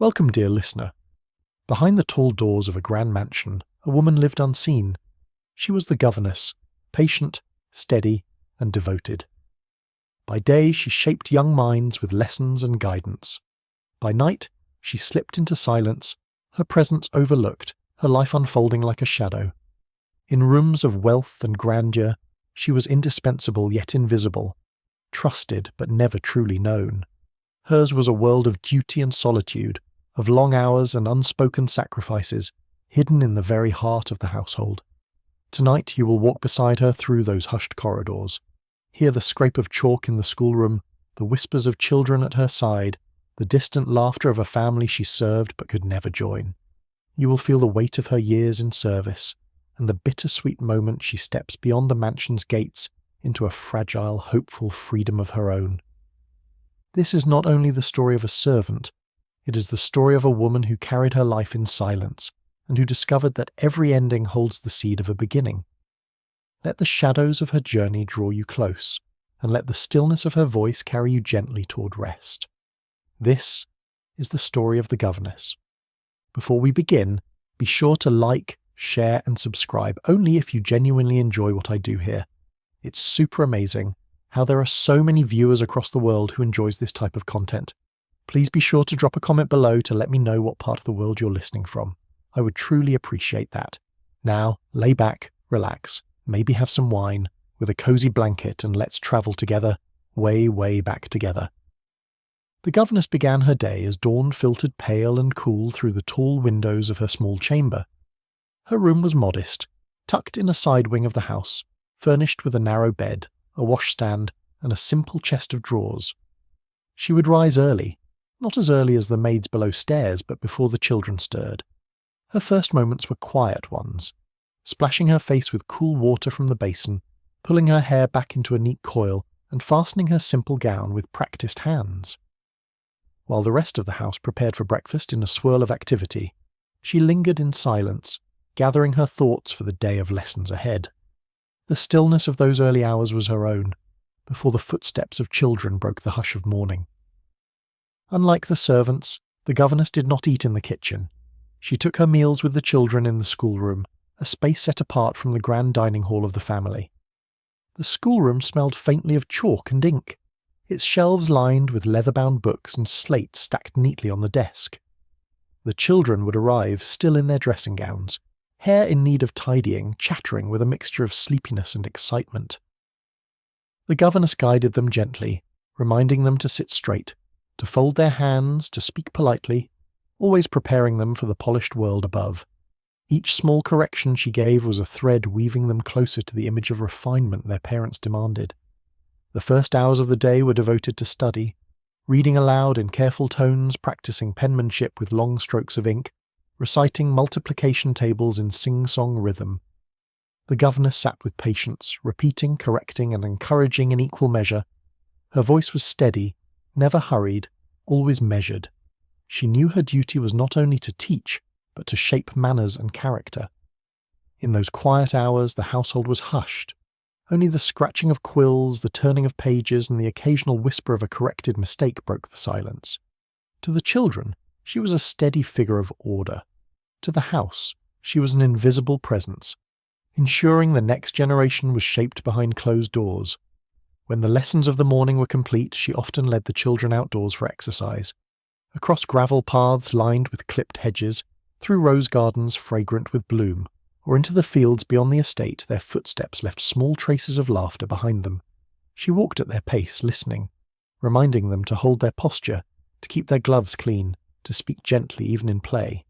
Welcome, dear listener. Behind the tall doors of a grand mansion, a woman lived unseen. She was the governess, patient, steady, and devoted. By day, she shaped young minds with lessons and guidance. By night, she slipped into silence, her presence overlooked, her life unfolding like a shadow. In rooms of wealth and grandeur, she was indispensable yet invisible, trusted but never truly known. Hers was a world of duty and solitude, of long hours and unspoken sacrifices, hidden in the very heart of the household. Tonight you will walk beside her through those hushed corridors, hear the scrape of chalk in the schoolroom, the whispers of children at her side, the distant laughter of a family she served but could never join. You will feel the weight of her years in service, and the bittersweet moment she steps beyond the mansion's gates into a fragile, hopeful freedom of her own. This is not only the story of a servant, it is the story of a woman who carried her life in silence and who discovered that every ending holds the seed of a beginning. Let the shadows of her journey draw you close, and let the stillness of her voice carry you gently toward rest. This is the story of the governess. Before we begin, be sure to like, share, and subscribe only if you genuinely enjoy what I do here. It's super amazing how there are so many viewers across the world who enjoys this type of content. Please be sure to drop a comment below to let me know what part of the world you're listening from. I would truly appreciate that. Now, lay back, relax, maybe have some wine, with a cozy blanket, and let's travel together, way, way back together. The governess began her day as dawn filtered pale and cool through the tall windows of her small chamber. Her room was modest, tucked in a side wing of the house, furnished with a narrow bed, a washstand, and a simple chest of drawers. She would rise early, not as early as the maids below stairs, but before the children stirred. Her first moments were quiet ones, splashing her face with cool water from the basin, pulling her hair back into a neat coil, and fastening her simple gown with practiced hands. While the rest of the house prepared for breakfast in a swirl of activity, she lingered in silence, gathering her thoughts for the day of lessons ahead. The stillness of those early hours was her own, before the footsteps of children broke the hush of morning. Unlike the servants, the governess did not eat in the kitchen. She took her meals with the children in the schoolroom, a space set apart from the grand dining hall of the family. The schoolroom smelled faintly of chalk and ink, its shelves lined with leather-bound books and slates stacked neatly on the desk. The children would arrive still in their dressing gowns, hair in need of tidying, chattering with a mixture of sleepiness and excitement. The governess guided them gently, reminding them to sit straight, to fold their hands, to speak politely, always preparing them for the polished world above. Each small correction she gave was a thread weaving them closer to the image of refinement their parents demanded. The first hours of the day were devoted to study, reading aloud in careful tones, practicing penmanship with long strokes of ink, reciting multiplication tables in sing-song rhythm. The governess sat with patience, repeating, correcting, and encouraging in equal measure. Her voice was steady, never hurried, always measured. She knew her duty was not only to teach, but to shape manners and character. In those quiet hours, the household was hushed. Only the scratching of quills, the turning of pages, and the occasional whisper of a corrected mistake broke the silence. To the children, she was a steady figure of order. To the house, she was an invisible presence, ensuring the next generation was shaped behind closed doors. When the lessons of the morning were complete, she often led the children outdoors for exercise, across gravel paths lined with clipped hedges, through rose gardens fragrant with bloom, or into the fields beyond the estate. Their footsteps left small traces of laughter behind them. She walked at their pace, listening, reminding them to hold their posture, to keep their gloves clean, to speak gently even in play.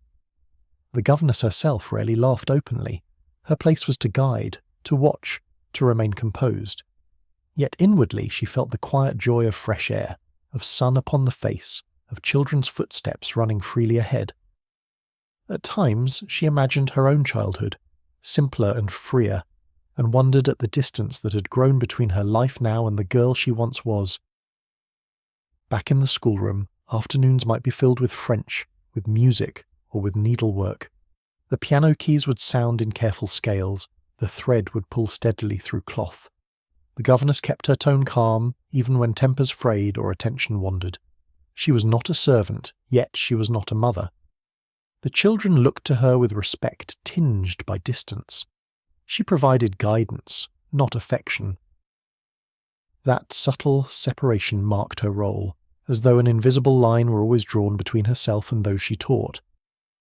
The governess herself rarely laughed openly. Her place was to guide, to watch, to remain composed. Yet inwardly she felt the quiet joy of fresh air, of sun upon the face, of children's footsteps running freely ahead. At times she imagined her own childhood, simpler and freer, and wondered at the distance that had grown between her life now and the girl she once was. Back in the schoolroom, afternoons might be filled with French, with music, or with needlework. The piano keys would sound in careful scales, the thread would pull steadily through cloth. The governess kept her tone calm, even when tempers frayed or attention wandered. She was not a servant, yet she was not a mother. The children looked to her with respect tinged by distance. She provided guidance, not affection. That subtle separation marked her role, as though an invisible line were always drawn between herself and those she taught.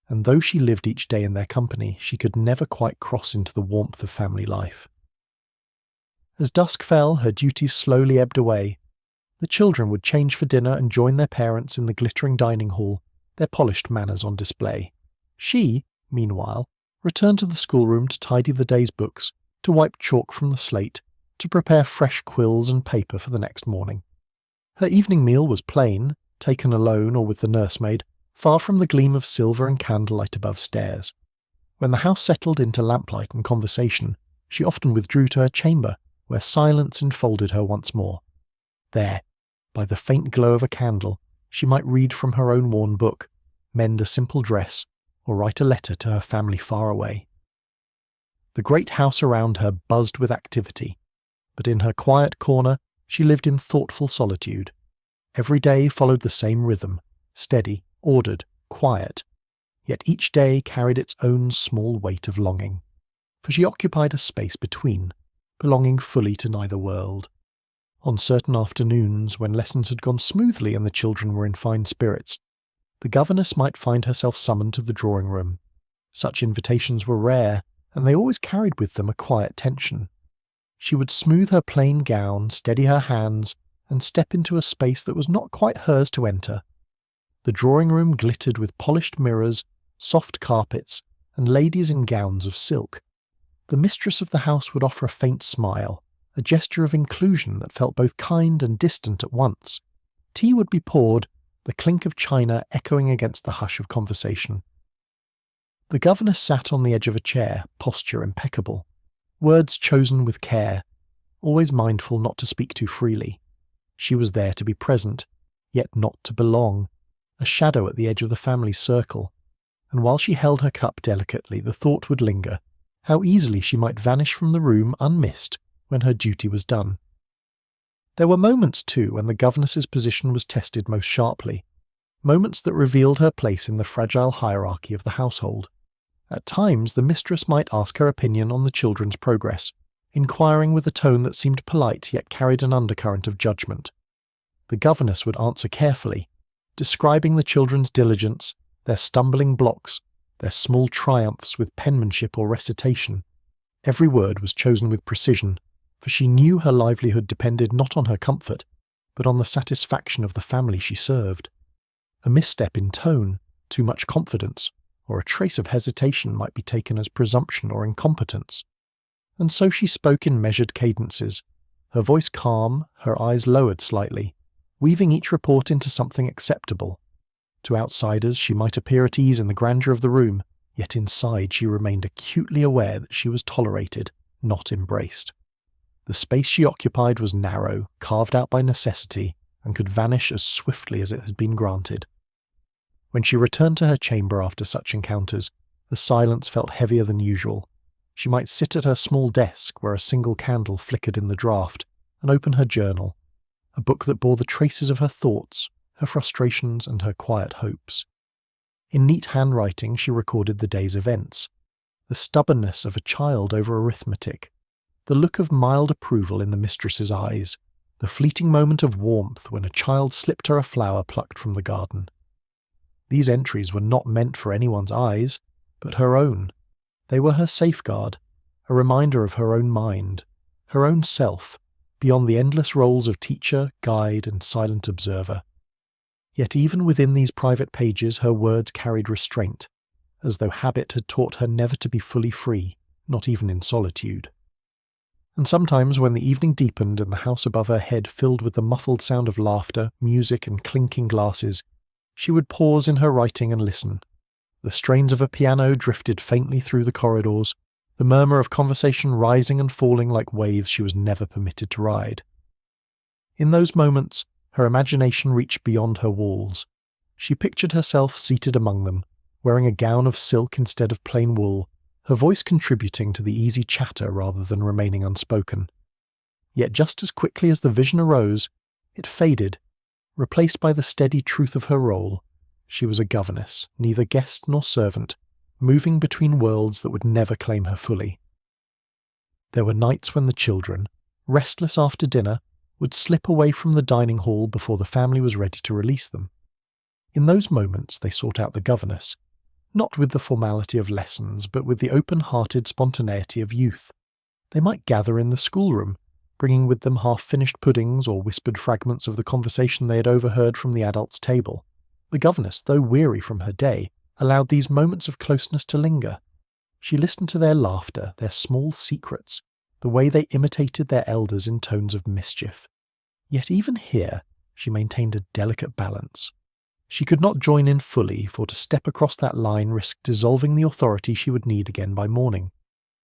And though she lived each day in their company, she could never quite cross into the warmth of family life. As dusk fell, her duties slowly ebbed away. The children would change for dinner and join their parents in the glittering dining hall, their polished manners on display. She, meanwhile, returned to the schoolroom to tidy the day's books, to wipe chalk from the slate, to prepare fresh quills and paper for the next morning. Her evening meal was plain, taken alone or with the nursemaid, far from the gleam of silver and candlelight above stairs. When the house settled into lamplight and conversation, she often withdrew to her chamber, where silence enfolded her once more. There, by the faint glow of a candle, she might read from her own worn book, mend a simple dress, or write a letter to her family far away. The great house around her buzzed with activity, but in her quiet corner she lived in thoughtful solitude. Every day followed the same rhythm, steady, ordered, quiet, yet each day carried its own small weight of longing, for she occupied a space between, belonging fully to neither world. On certain afternoons, when lessons had gone smoothly and the children were in fine spirits, the governess might find herself summoned to the drawing-room. Such invitations were rare, and they always carried with them a quiet tension. She would smooth her plain gown, steady her hands, and step into a space that was not quite hers to enter. The drawing-room glittered with polished mirrors, soft carpets, and ladies in gowns of silk. The mistress of the house would offer a faint smile, a gesture of inclusion that felt both kind and distant at once. Tea would be poured, the clink of china echoing against the hush of conversation. The governess sat on the edge of a chair, posture impeccable, words chosen with care, always mindful not to speak too freely. She was there to be present, yet not to belong, a shadow at the edge of the family circle, and while she held her cup delicately, the thought would linger, how easily she might vanish from the room unmissed when her duty was done. There were moments, too, when the governess's position was tested most sharply, moments that revealed her place in the fragile hierarchy of the household. At times the mistress might ask her opinion on the children's progress, inquiring with a tone that seemed polite yet carried an undercurrent of judgment. The governess would answer carefully, describing the children's diligence, their stumbling blocks, their small triumphs with penmanship or recitation. Every word was chosen with precision, for she knew her livelihood depended not on her comfort, but on the satisfaction of the family she served. A misstep in tone, too much confidence, or a trace of hesitation might be taken as presumption or incompetence. And so she spoke in measured cadences, her voice calm, her eyes lowered slightly, weaving each report into something acceptable. To outsiders she might appear at ease in the grandeur of the room, yet inside she remained acutely aware that she was tolerated, not embraced. The space she occupied was narrow, carved out by necessity, and could vanish as swiftly as it had been granted. When she returned to her chamber after such encounters, the silence felt heavier than usual. She might sit at her small desk where a single candle flickered in the draught, and open her journal, a book that bore the traces of her thoughts, her frustrations, and her quiet hopes. In neat handwriting she recorded the day's events, the stubbornness of a child over arithmetic, the look of mild approval in the mistress's eyes, the fleeting moment of warmth when a child slipped her a flower plucked from the garden. These entries were not meant for anyone's eyes, but her own. They were her safeguard, a reminder of her own mind, her own self, beyond the endless roles of teacher, guide, and silent observer. Yet even within these private pages her words carried restraint, as though habit had taught her never to be fully free, not even in solitude. And sometimes when the evening deepened and the house above her head filled with the muffled sound of laughter, music, and clinking glasses, she would pause in her writing and listen. The strains of a piano drifted faintly through the corridors, the murmur of conversation rising and falling like waves she was never permitted to ride. In those moments, her imagination reached beyond her walls. She pictured herself seated among them, wearing a gown of silk instead of plain wool, her voice contributing to the easy chatter rather than remaining unspoken. Yet just as quickly as the vision arose, it faded, Replaced by the steady truth of her role, she was a governess, neither guest nor servant, moving between worlds that would never claim her fully. There were nights when the children, restless after dinner, would slip away from the dining hall before the family was ready to release them. In those moments they sought out the governess, not with the formality of lessons, but with the open-hearted spontaneity of youth. They might gather in the schoolroom, bringing with them half-finished puddings or whispered fragments of the conversation they had overheard from the adults' table. The governess, though weary from her day, allowed these moments of closeness to linger. She listened to their laughter, their small secrets, the way they imitated their elders in tones of mischief. Yet even here she maintained a delicate balance. She could not join in fully, for to step across that line risked dissolving the authority she would need again by morning.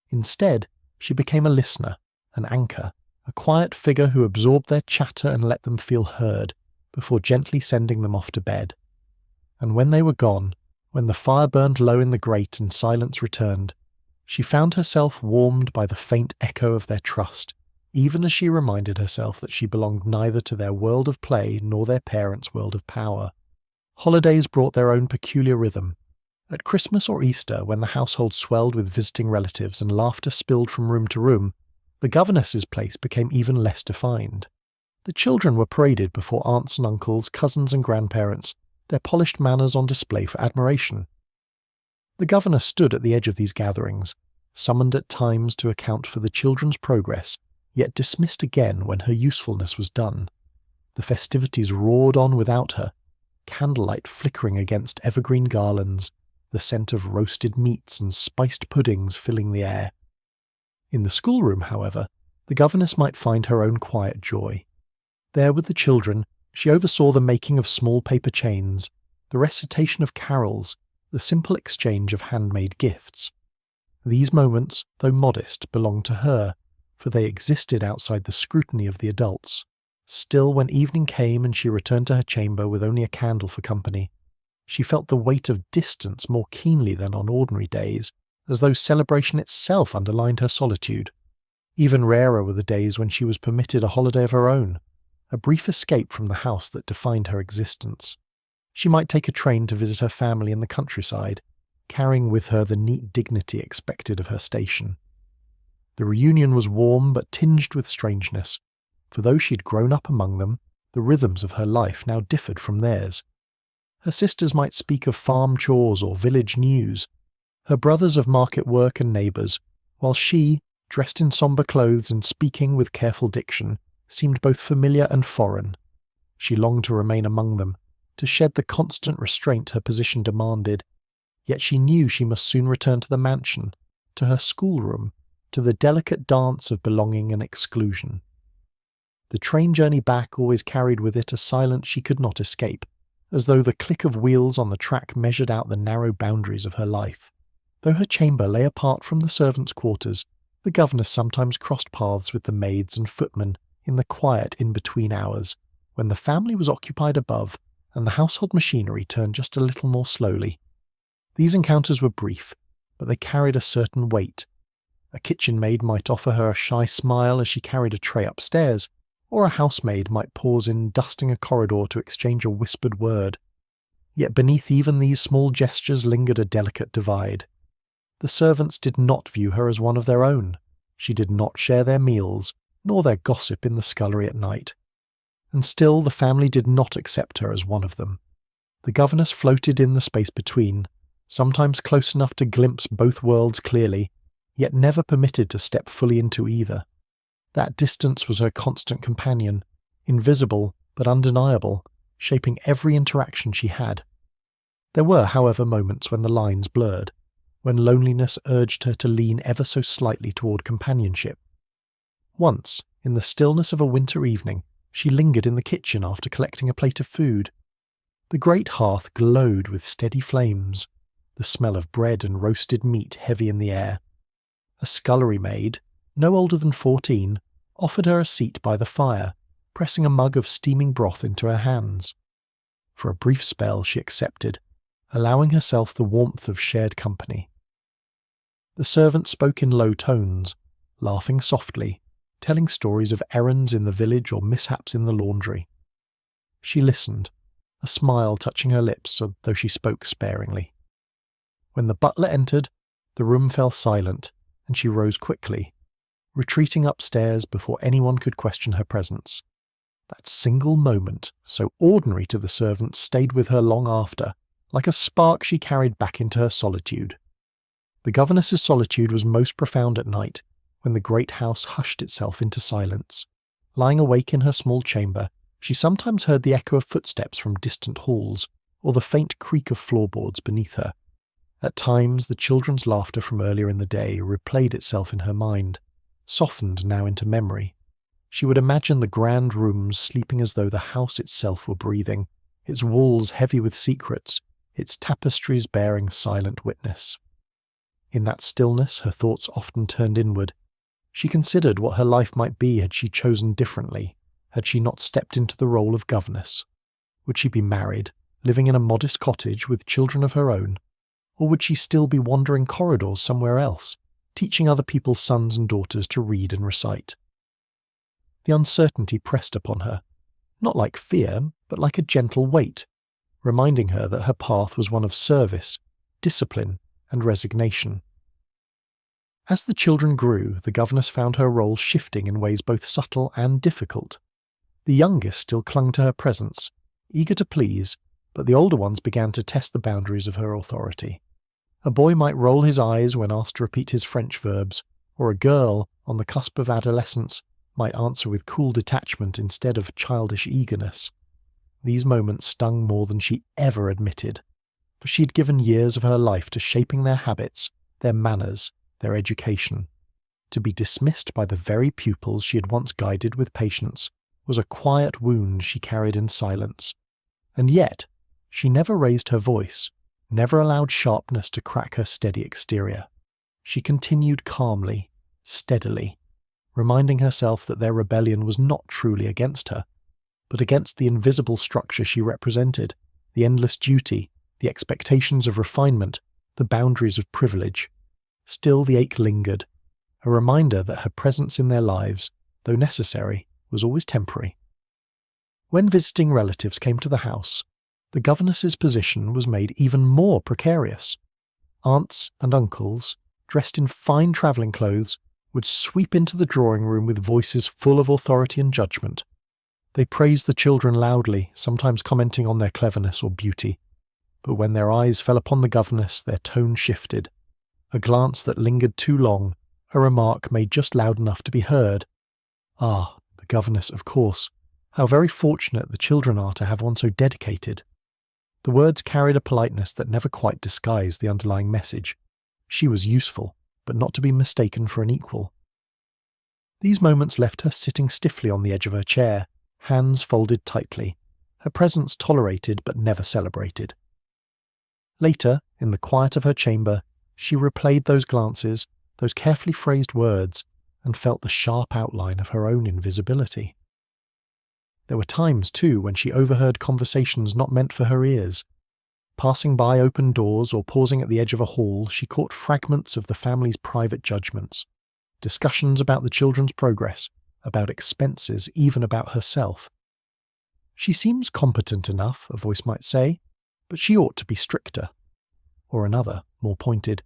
Instead, she became a listener, an anchor, a quiet figure who absorbed their chatter and let them feel heard, before gently sending them off to bed. And when they were gone, when the fire burned low in the grate and silence returned, she found herself warmed by the faint echo of their trust, even as she reminded herself that she belonged neither to their world of play nor their parents' world of power. Holidays brought their own peculiar rhythm. At Christmas or Easter, when the household swelled with visiting relatives and laughter spilled from room to room, the governess's place became even less defined. The children were paraded before aunts and uncles, cousins and grandparents, their polished manners on display for admiration. The governess stood at the edge of these gatherings, summoned at times to account for the children's progress, yet dismissed again when her usefulness was done. The festivities roared on without her, candlelight flickering against evergreen garlands, the scent of roasted meats and spiced puddings filling the air. In the schoolroom, however, the governess might find her own quiet joy. There with the children, she oversaw the making of small paper chains, the recitation of carols, the simple exchange of handmade gifts. These moments, though modest, belonged to her, for they existed outside the scrutiny of the adults. Still, when evening came and she returned to her chamber with only a candle for company, she felt the weight of distance more keenly than on ordinary days, as though celebration itself underlined her solitude. Even rarer were the days when she was permitted a holiday of her own, a brief escape from the house that defined her existence. She might take a train to visit her family in the countryside, carrying with her the neat dignity expected of her station. The reunion was warm but tinged with strangeness, for though she had grown up among them, the rhythms of her life now differed from theirs. Her sisters might speak of farm chores or village news, her brothers of market work and neighbours, while she, dressed in sombre clothes and speaking with careful diction, seemed both familiar and foreign. She longed to remain among them, to shed the constant restraint her position demanded, yet she knew she must soon return to the mansion, to her schoolroom, to the delicate dance of belonging and exclusion. The train journey back always carried with it a silence she could not escape, as though the click of wheels on the track measured out the narrow boundaries of her life. Though her chamber lay apart from the servants' quarters, the governess sometimes crossed paths with the maids and footmen in the quiet in-between hours, when the family was occupied above and the household machinery turned just a little more slowly. These encounters were brief, but they carried a certain weight. A kitchen maid might offer her a shy smile as she carried a tray upstairs, or a housemaid might pause in dusting a corridor to exchange a whispered word. Yet beneath even these small gestures lingered a delicate divide. The servants did not view her as one of their own. She did not share their meals, nor their gossip in the scullery at night. And still the family did not accept her as one of them. The governess floated in the space between, sometimes close enough to glimpse both worlds clearly, yet never permitted to step fully into either. That distance was her constant companion, invisible but undeniable, shaping every interaction she had. There were, however, moments when the lines blurred, when loneliness urged her to lean ever so slightly toward companionship. Once, in the stillness of a winter evening, she lingered in the kitchen after collecting a plate of food. The great hearth glowed with steady flames, the smell of bread and roasted meat heavy in the air. A scullery maid, no older than 14, offered her a seat by the fire, pressing a mug of steaming broth into her hands. For a brief spell she accepted, allowing herself the warmth of shared company. The servant spoke in low tones, laughing softly, telling stories of errands in the village or mishaps in the laundry. She listened, a smile touching her lips though she spoke sparingly. When the butler entered, the room fell silent, and she rose quickly, retreating upstairs before anyone could question her presence. That single moment, so ordinary to the servants, stayed with her long after, like a spark she carried back into her solitude. The governess's solitude was most profound at night, when the great house hushed itself into silence. Lying awake in her small chamber, she sometimes heard the echo of footsteps from distant halls, or the faint creak of floorboards beneath her. At times the children's laughter from earlier in the day replayed itself in her mind, softened now into memory. She would imagine the grand rooms sleeping as though the house itself were breathing, its walls heavy with secrets, its tapestries bearing silent witness. In that stillness her thoughts often turned inward. She considered what her life might be had she chosen differently, had she not stepped into the role of governess. Would she be married, living in a modest cottage with children of her own? Or would she still be wandering corridors somewhere else, teaching other people's sons and daughters to read and recite? The uncertainty pressed upon her, not like fear, but like a gentle weight, reminding her that her path was one of service, discipline, and resignation. As the children grew, the governess found her role shifting in ways both subtle and difficult. The youngest still clung to her presence, eager to please, but the older ones began to test the boundaries of her authority. A boy might roll his eyes when asked to repeat his French verbs, or a girl, on the cusp of adolescence, might answer with cool detachment instead of childish eagerness. These moments stung more than she ever admitted, for she had given years of her life to shaping their habits, their manners, their education. To be dismissed by the very pupils she had once guided with patience was a quiet wound she carried in silence. And yet, she never raised her voice, never allowed sharpness to crack her steady exterior. She continued calmly, steadily, reminding herself that their rebellion was not truly against her, but against the invisible structure she represented, the endless duty, the expectations of refinement, the boundaries of privilege. Still the ache lingered, a reminder that her presence in their lives, though necessary, was always temporary. When visiting relatives came to the house, the governess's position was made even more precarious. Aunts and uncles, dressed in fine travelling clothes, would sweep into the drawing room with voices full of authority and judgment. They praised the children loudly, sometimes commenting on their cleverness or beauty. But when their eyes fell upon the governess, their tone shifted. A glance that lingered too long, a remark made just loud enough to be heard. Ah, the governess, of course. How very fortunate the children are to have one so dedicated. The words carried a politeness that never quite disguised the underlying message. She was useful, but not to be mistaken for an equal. These moments left her sitting stiffly on the edge of her chair, hands folded tightly, her presence tolerated but never celebrated. Later, in the quiet of her chamber, she replayed those glances, those carefully phrased words, and felt the sharp outline of her own invisibility. There were times, too, when she overheard conversations not meant for her ears. Passing by open doors or pausing at the edge of a hall, she caught fragments of the family's private judgments, discussions about the children's progress, about expenses, even about herself. She seems competent enough, a voice might say, but she ought to be stricter. Or another, more pointed.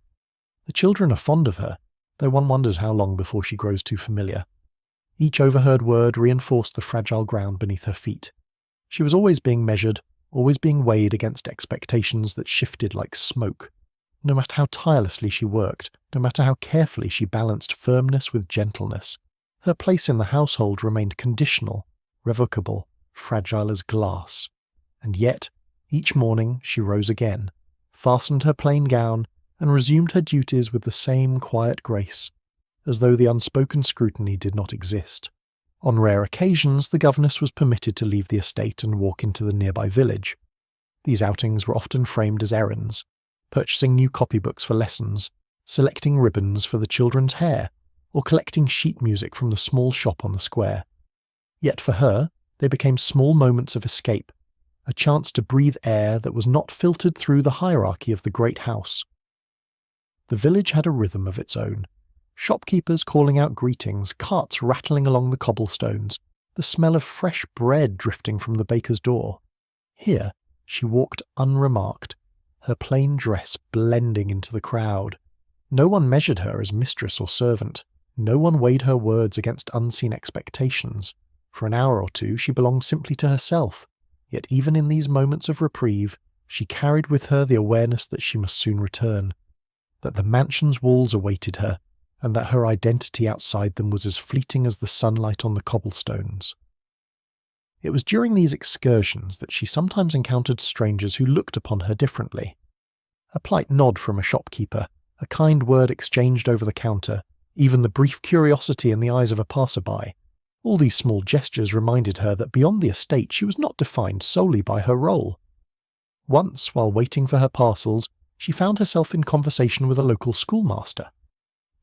The children are fond of her, though one wonders how long before she grows too familiar. Each overheard word reinforced the fragile ground beneath her feet. She was always being measured, always being weighed against expectations that shifted like smoke. No matter how tirelessly she worked, no matter how carefully she balanced firmness with gentleness, her place in the household remained conditional, revocable, fragile as glass. And yet, each morning she rose again, fastened her plain gown, and resumed her duties with the same quiet grace, as though the unspoken scrutiny did not exist. On rare occasions, the governess was permitted to leave the estate and walk into the nearby village. These outings were often framed as errands, purchasing new copybooks for lessons, selecting ribbons for the children's hair, or collecting sheet music from the small shop on the square. Yet for her, they became small moments of escape, a chance to breathe air that was not filtered through the hierarchy of the great house. The village had a rhythm of its own. Shopkeepers calling out greetings, carts rattling along the cobblestones, the smell of fresh bread drifting from the baker's door. Here she walked unremarked, her plain dress blending into the crowd. No one measured her as mistress or servant. No one weighed her words against unseen expectations. For an hour or two she belonged simply to herself, yet even in these moments of reprieve, she carried with her the awareness that she must soon return, that the mansion's walls awaited her, and that her identity outside them was as fleeting as the sunlight on the cobblestones. It was during these excursions that she sometimes encountered strangers who looked upon her differently. A polite nod from a shopkeeper, a kind word exchanged over the counter, even the brief curiosity in the eyes of a passer-by. All these small gestures reminded her that beyond the estate she was not defined solely by her role. Once, while waiting for her parcels, she found herself in conversation with a local schoolmaster.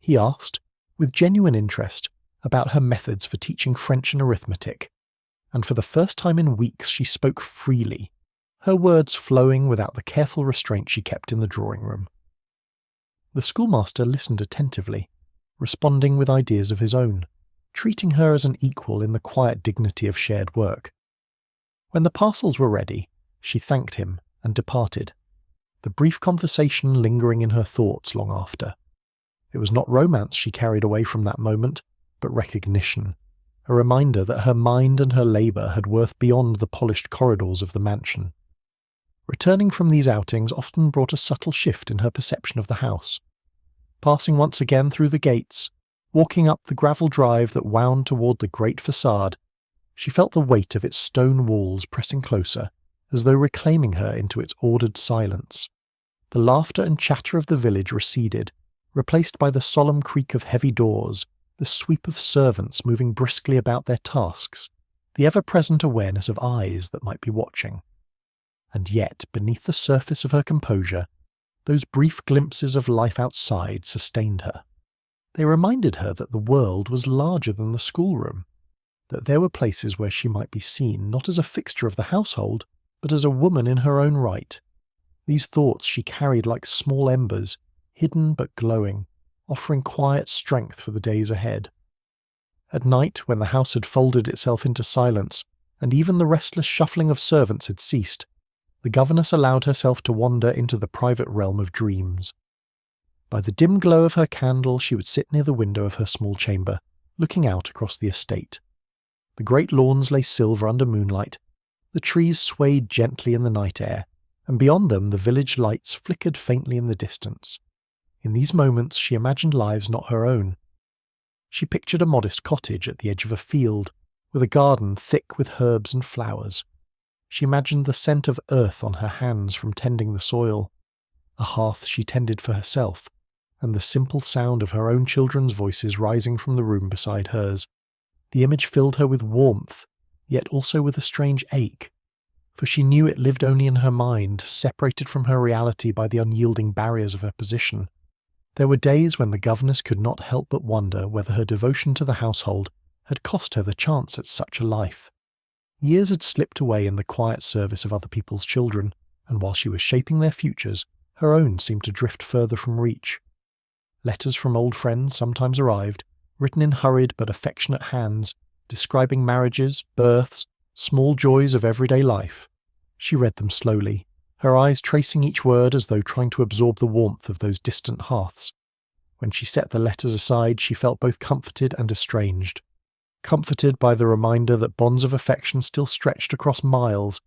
He asked, with genuine interest, about her methods for teaching French and arithmetic, and for the first time in weeks she spoke freely, her words flowing without the careful restraint she kept in the drawing-room. The schoolmaster listened attentively, responding with ideas of his own, treating her as an equal in the quiet dignity of shared work. When the parcels were ready, she thanked him and departed, the brief conversation lingering in her thoughts long after. It was not romance she carried away from that moment, but recognition, a reminder that her mind and her labour had worth beyond the polished corridors of the mansion. Returning from these outings often brought a subtle shift in her perception of the house. Passing once again through the gates, walking up the gravel drive that wound toward the great facade, she felt the weight of its stone walls pressing closer, as though reclaiming her into its ordered silence. The laughter and chatter of the village receded, replaced by the solemn creak of heavy doors, the sweep of servants moving briskly about their tasks, the ever-present awareness of eyes that might be watching. And yet, beneath the surface of her composure, those brief glimpses of life outside sustained her. They reminded her that the world was larger than the schoolroom, that there were places where she might be seen not as a fixture of the household, but as a woman in her own right. These thoughts she carried like small embers, hidden but glowing, offering quiet strength for the days ahead. At night, when the house had folded itself into silence, and even the restless shuffling of servants had ceased, the governess allowed herself to wander into the private realm of dreams. By the dim glow of her candle she would sit near the window of her small chamber, looking out across the estate. The great lawns lay silver under moonlight, the trees swayed gently in the night air, and beyond them the village lights flickered faintly in the distance. In these moments she imagined lives not her own. She pictured a modest cottage at the edge of a field, with a garden thick with herbs and flowers. She imagined the scent of earth on her hands from tending the soil, a hearth she tended for herself, and the simple sound of her own children's voices rising from the room beside hers. The image filled her with warmth, yet also with a strange ache, for she knew it lived only in her mind, separated from her reality by the unyielding barriers of her position. There were days when the governess could not help but wonder whether her devotion to the household had cost her the chance at such a life. Years had slipped away in the quiet service of other people's children, and while she was shaping their futures, her own seemed to drift further from reach. Letters from old friends sometimes arrived, written in hurried but affectionate hands, describing marriages, births, small joys of everyday life. She read them slowly, her eyes tracing each word as though trying to absorb the warmth of those distant hearths. When she set the letters aside, she felt both comforted and estranged. Comforted by the reminder that bonds of affection still stretched across miles,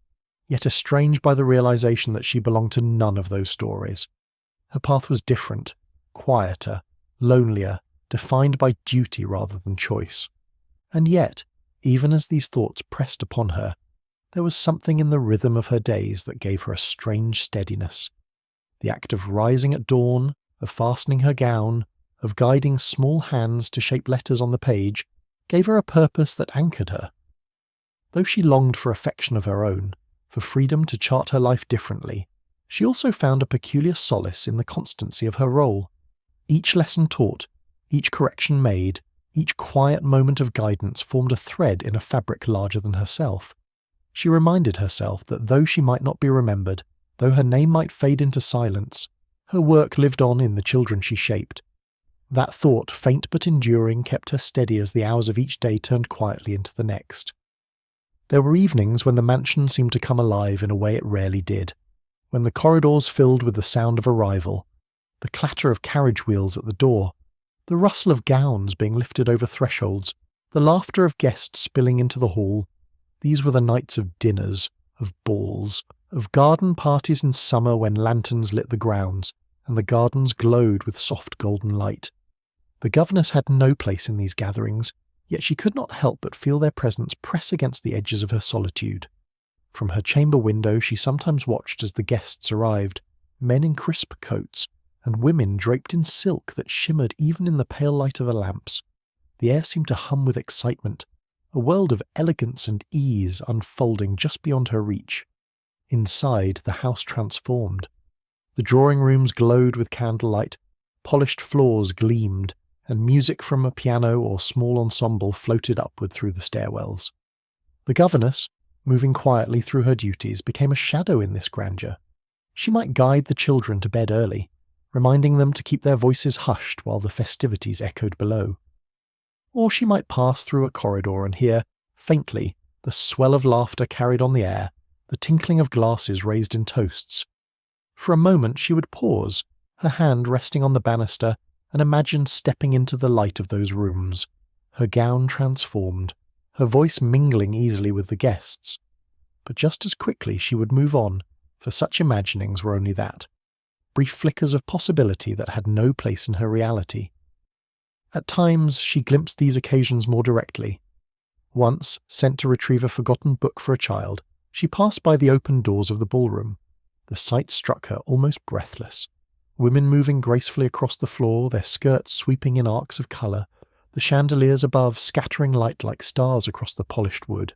yet estranged by the realization that she belonged to none of those stories. Her path was different, quieter, lonelier, defined by duty rather than choice. And yet, even as these thoughts pressed upon her, there was something in the rhythm of her days that gave her a strange steadiness. The act of rising at dawn, of fastening her gown, of guiding small hands to shape letters on the page, gave her a purpose that anchored her. Though she longed for affection of her own, for freedom to chart her life differently, she also found a peculiar solace in the constancy of her role. Each lesson taught, each correction made, each quiet moment of guidance formed a thread in a fabric larger than herself. She reminded herself that though she might not be remembered, though her name might fade into silence, her work lived on in the children she shaped. That thought, faint but enduring, kept her steady as the hours of each day turned quietly into the next. There were evenings when the mansion seemed to come alive in a way it rarely did, when the corridors filled with the sound of arrival, the clatter of carriage wheels at the door, the rustle of gowns being lifted over thresholds, the laughter of guests spilling into the hall. These were the nights of dinners, of balls, of garden parties in summer when lanterns lit the grounds, and the gardens glowed with soft golden light. The governess had no place in these gatherings, yet she could not help but feel their presence press against the edges of her solitude. From her chamber window she sometimes watched as the guests arrived, men in crisp coats, and women draped in silk that shimmered even in the pale light of the lamps. The air seemed to hum with excitement, a world of elegance and ease unfolding just beyond her reach. Inside, the house transformed. The drawing-rooms glowed with candlelight, polished floors gleamed, and music from a piano or small ensemble floated upward through the stairwells. The governess, moving quietly through her duties, became a shadow in this grandeur. She might guide the children to bed early, reminding them to keep their voices hushed while the festivities echoed below. Or she might pass through a corridor and hear, faintly, the swell of laughter carried on the air, the tinkling of glasses raised in toasts. For a moment she would pause, her hand resting on the banister, and imagine stepping into the light of those rooms, her gown transformed, her voice mingling easily with the guests. But just as quickly she would move on, for such imaginings were only that, brief flickers of possibility that had no place in her reality. At times she glimpsed these occasions more directly. Once, sent to retrieve a forgotten book for a child, she passed by the open doors of the ballroom. The sight struck her almost breathless. Women moving gracefully across the floor, their skirts sweeping in arcs of colour, the chandeliers above scattering light like stars across the polished wood.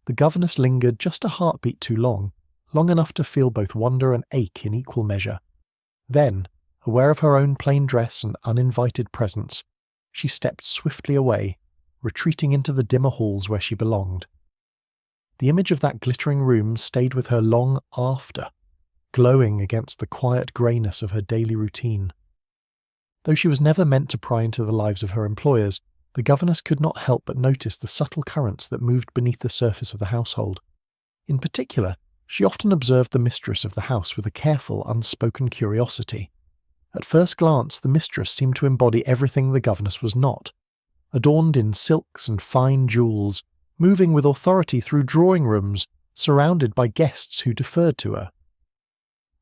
The governess lingered just a heartbeat too long enough to feel both wonder and ache in equal measure. Then, aware of her own plain dress and uninvited presence, she stepped swiftly away, retreating into the dimmer halls where she belonged. The image of that glittering room stayed with her long after, glowing against the quiet greyness of her daily routine. Though she was never meant to pry into the lives of her employers, the governess could not help but notice the subtle currents that moved beneath the surface of the household. In particular, she often observed the mistress of the house with a careful, unspoken curiosity. At first glance, the mistress seemed to embody everything the governess was not. Adorned in silks and fine jewels, moving with authority through drawing-rooms, surrounded by guests who deferred to her.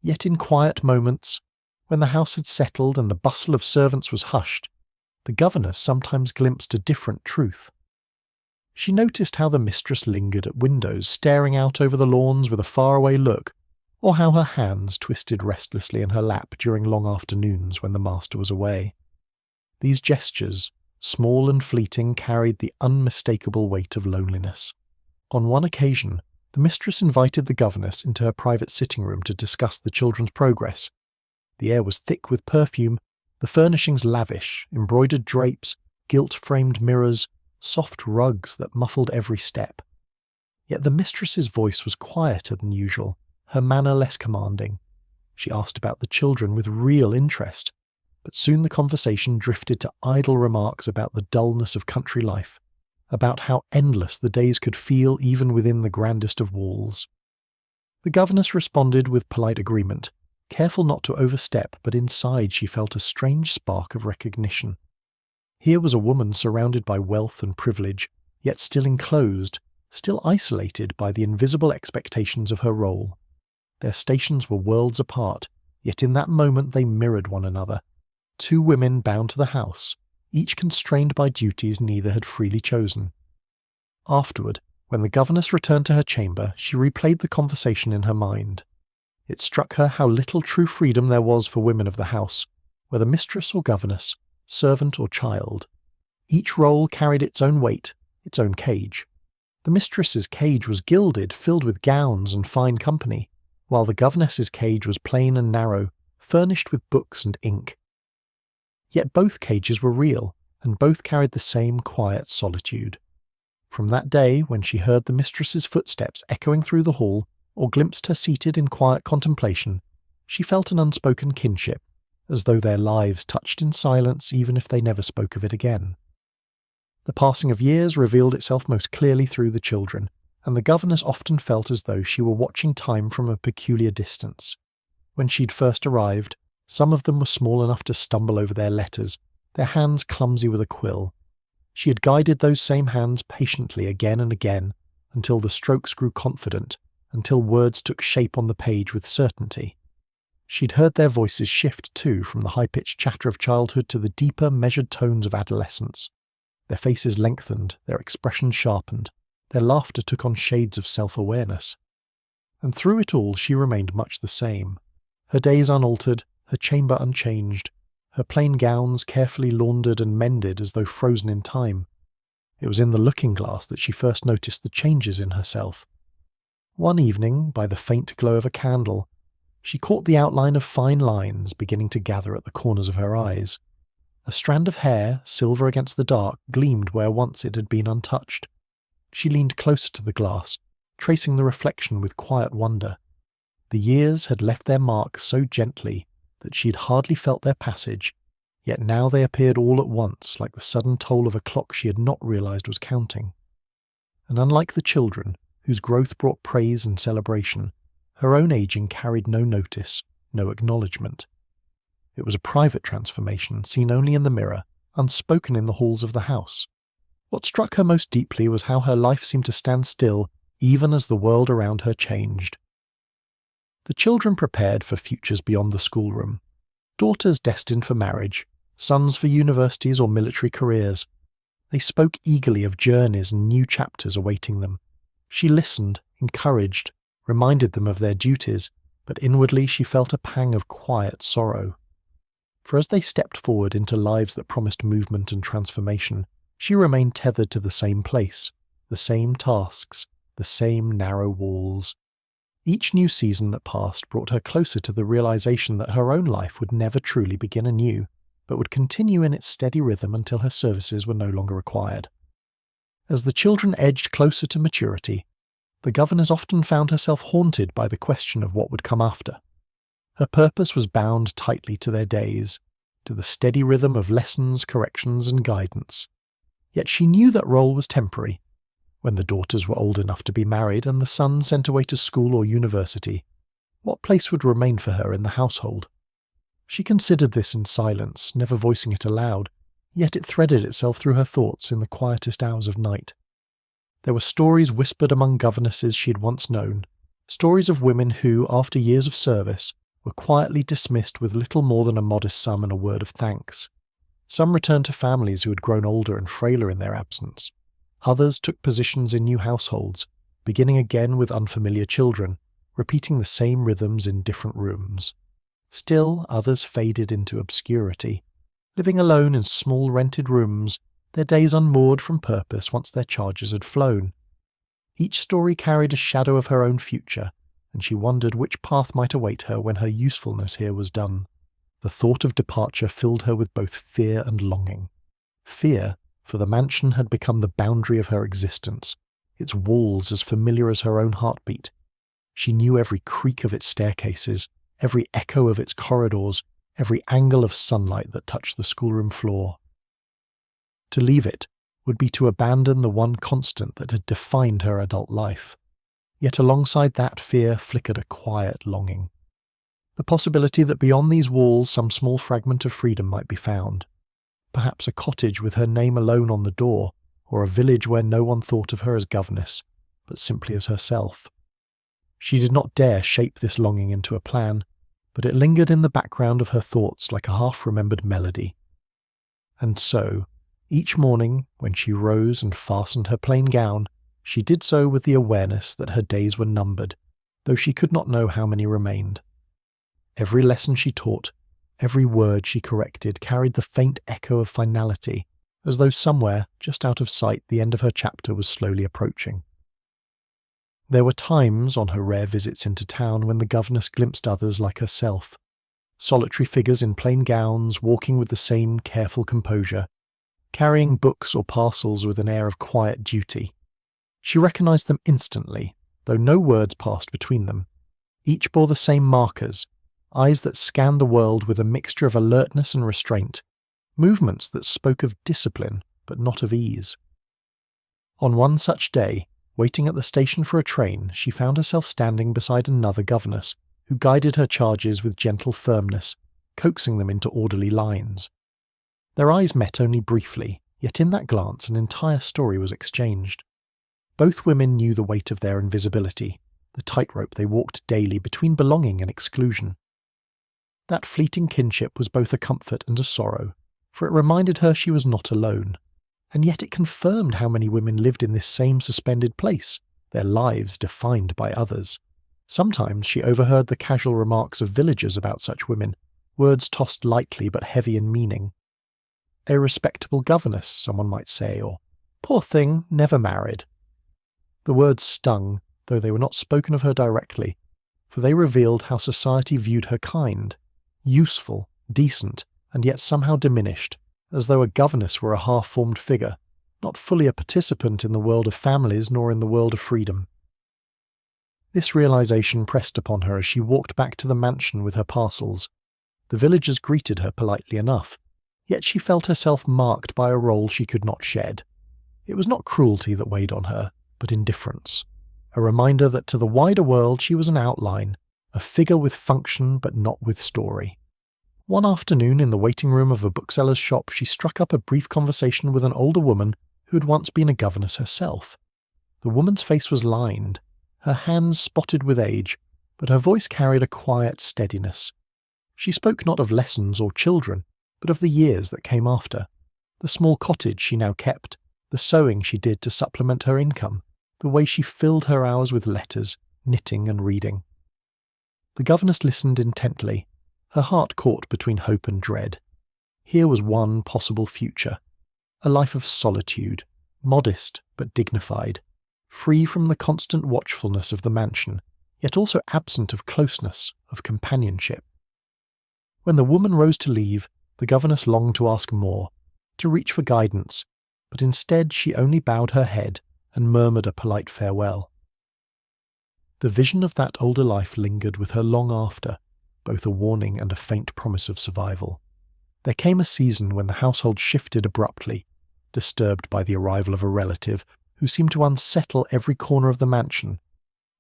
Yet in quiet moments, when the house had settled and the bustle of servants was hushed, the governess sometimes glimpsed a different truth. She noticed how the mistress lingered at windows, staring out over the lawns with a faraway look, or how her hands twisted restlessly in her lap during long afternoons when the master was away. These gestures, small and fleeting, carried the unmistakable weight of loneliness. On one occasion, the mistress invited the governess into her private sitting room to discuss the children's progress. The air was thick with perfume, the furnishings lavish, embroidered drapes, gilt-framed mirrors, soft rugs that muffled every step. Yet the mistress's voice was quieter than usual, her manner less commanding. She asked about the children with real interest, but soon the conversation drifted to idle remarks about the dullness of country life, about how endless the days could feel even within the grandest of walls. The governess responded with polite agreement, careful not to overstep, but inside she felt a strange spark of recognition. Here was a woman surrounded by wealth and privilege, yet still enclosed, still isolated by the invisible expectations of her role. Their stations were worlds apart, yet in that moment they mirrored one another. Two women bound to the house, each constrained by duties neither had freely chosen. Afterward, when the governess returned to her chamber, she replayed the conversation in her mind. It struck her how little true freedom there was for women of the house, whether mistress or governess, servant or child. Each role carried its own weight, its own cage. The mistress's cage was gilded, filled with gowns and fine company, while the governess's cage was plain and narrow, furnished with books and ink. Yet both cages were real, and both carried the same quiet solitude. From that day, when she heard the mistress's footsteps echoing through the hall, or glimpsed her seated in quiet contemplation, she felt an unspoken kinship, as though their lives touched in silence even if they never spoke of it again. The passing of years revealed itself most clearly through the children, and the governess often felt as though she were watching time from a peculiar distance. When she'd first arrived, some of them were small enough to stumble over their letters, their hands clumsy with a quill. She had guided those same hands patiently again and again, until the strokes grew confident, until words took shape on the page with certainty. She'd heard their voices shift too from the high-pitched chatter of childhood to the deeper, measured tones of adolescence. Their faces lengthened, their expressions sharpened, their laughter took on shades of self-awareness. And through it all she remained much the same. Her days unaltered, her chamber unchanged, her plain gowns carefully laundered and mended as though frozen in time. It was in the looking-glass that she first noticed the changes in herself. One evening, by the faint glow of a candle, she caught the outline of fine lines beginning to gather at the corners of her eyes. A strand of hair, silver against the dark, gleamed where once it had been untouched. She leaned closer to the glass, tracing the reflection with quiet wonder. The years had left their mark so gently that she had hardly felt their passage, yet now they appeared all at once like the sudden toll of a clock she had not realized was counting. And unlike the children, whose growth brought praise and celebration, her own aging carried no notice, no acknowledgement. It was a private transformation, seen only in the mirror, unspoken in the halls of the house. What struck her most deeply was how her life seemed to stand still, even as the world around her changed. The children prepared for futures beyond the schoolroom. Daughters destined for marriage, sons for universities or military careers. They spoke eagerly of journeys and new chapters awaiting them. She listened, encouraged, reminded them of their duties, but inwardly she felt a pang of quiet sorrow. For as they stepped forward into lives that promised movement and transformation, she remained tethered to the same place, the same tasks, the same narrow walls. Each new season that passed brought her closer to the realization that her own life would never truly begin anew, but would continue in its steady rhythm until her services were no longer required. As the children edged closer to maturity, the governess often found herself haunted by the question of what would come after. Her purpose was bound tightly to their days, to the steady rhythm of lessons, corrections, and guidance. Yet she knew that role was temporary. When the daughters were old enough to be married and the son sent away to school or university, what place would remain for her in the household? She considered this in silence, never voicing it aloud, yet it threaded itself through her thoughts in the quietest hours of night. There were stories whispered among governesses she had once known, stories of women who, after years of service, were quietly dismissed with little more than a modest sum and a word of thanks. Some returned to families who had grown older and frailer in their absence. Others took positions in new households, beginning again with unfamiliar children, repeating the same rhythms in different rooms. Still others faded into obscurity, living alone in small rented rooms, their days unmoored from purpose once their charges had flown. Each story carried a shadow of her own future, and she wondered which path might await her when her usefulness here was done. The thought of departure filled her with both fear and longing. Fear, for the mansion had become the boundary of her existence, its walls as familiar as her own heartbeat. She knew every creak of its staircases, every echo of its corridors, every angle of sunlight that touched the schoolroom floor. To leave it would be to abandon the one constant that had defined her adult life. Yet alongside that fear flickered a quiet longing. The possibility that beyond these walls some small fragment of freedom might be found. Perhaps a cottage with her name alone on the door, or a village where no one thought of her as governess, but simply as herself. She did not dare shape this longing into a plan, but it lingered in the background of her thoughts like a half-remembered melody. And so, each morning, when she rose and fastened her plain gown, she did so with the awareness that her days were numbered, though she could not know how many remained. Every lesson she taught, every word she corrected carried the faint echo of finality, as though somewhere, just out of sight, the end of her chapter was slowly approaching. There were times on her rare visits into town when the governess glimpsed others like herself, solitary figures in plain gowns walking with the same careful composure, carrying books or parcels with an air of quiet duty. She recognized them instantly, though no words passed between them. Each bore the same markers, eyes that scanned the world with a mixture of alertness and restraint, movements that spoke of discipline but not of ease. On one such day, waiting at the station for a train, she found herself standing beside another governess, who guided her charges with gentle firmness, coaxing them into orderly lines. Their eyes met only briefly, yet in that glance an entire story was exchanged. Both women knew the weight of their invisibility, the tightrope they walked daily between belonging and exclusion. That fleeting kinship was both a comfort and a sorrow, for it reminded her she was not alone, and yet it confirmed how many women lived in this same suspended place, their lives defined by others. Sometimes she overheard the casual remarks of villagers about such women, words tossed lightly but heavy in meaning. A respectable governess, someone might say, or poor thing, never married. The words stung, though they were not spoken of her directly, for they revealed how society viewed her kind, useful, decent, and yet somehow diminished, as though a governess were a half-formed figure, not fully a participant in the world of families nor in the world of freedom. This realization pressed upon her as she walked back to the mansion with her parcels. The villagers greeted her politely enough, yet she felt herself marked by a role she could not shed. It was not cruelty that weighed on her, but indifference, a reminder that to the wider world she was an outline, a figure with function but not with story. One afternoon in the waiting room of a bookseller's shop, she struck up a brief conversation with an older woman who had once been a governess herself. The woman's face was lined, her hands spotted with age, but her voice carried a quiet steadiness. She spoke not of lessons or children, but of the years that came after, the small cottage she now kept, the sewing she did to supplement her income, the way she filled her hours with letters, knitting and reading. The governess listened intently, her heart caught between hope and dread. Here was one possible future, a life of solitude, modest but dignified, free from the constant watchfulness of the mansion, yet also absent of closeness, of companionship. When the woman rose to leave, the governess longed to ask more, to reach for guidance, but instead she only bowed her head and murmured a polite farewell. The vision of that older life lingered with her long after, both a warning and a faint promise of survival. There came a season when the household shifted abruptly, disturbed by the arrival of a relative who seemed to unsettle every corner of the mansion.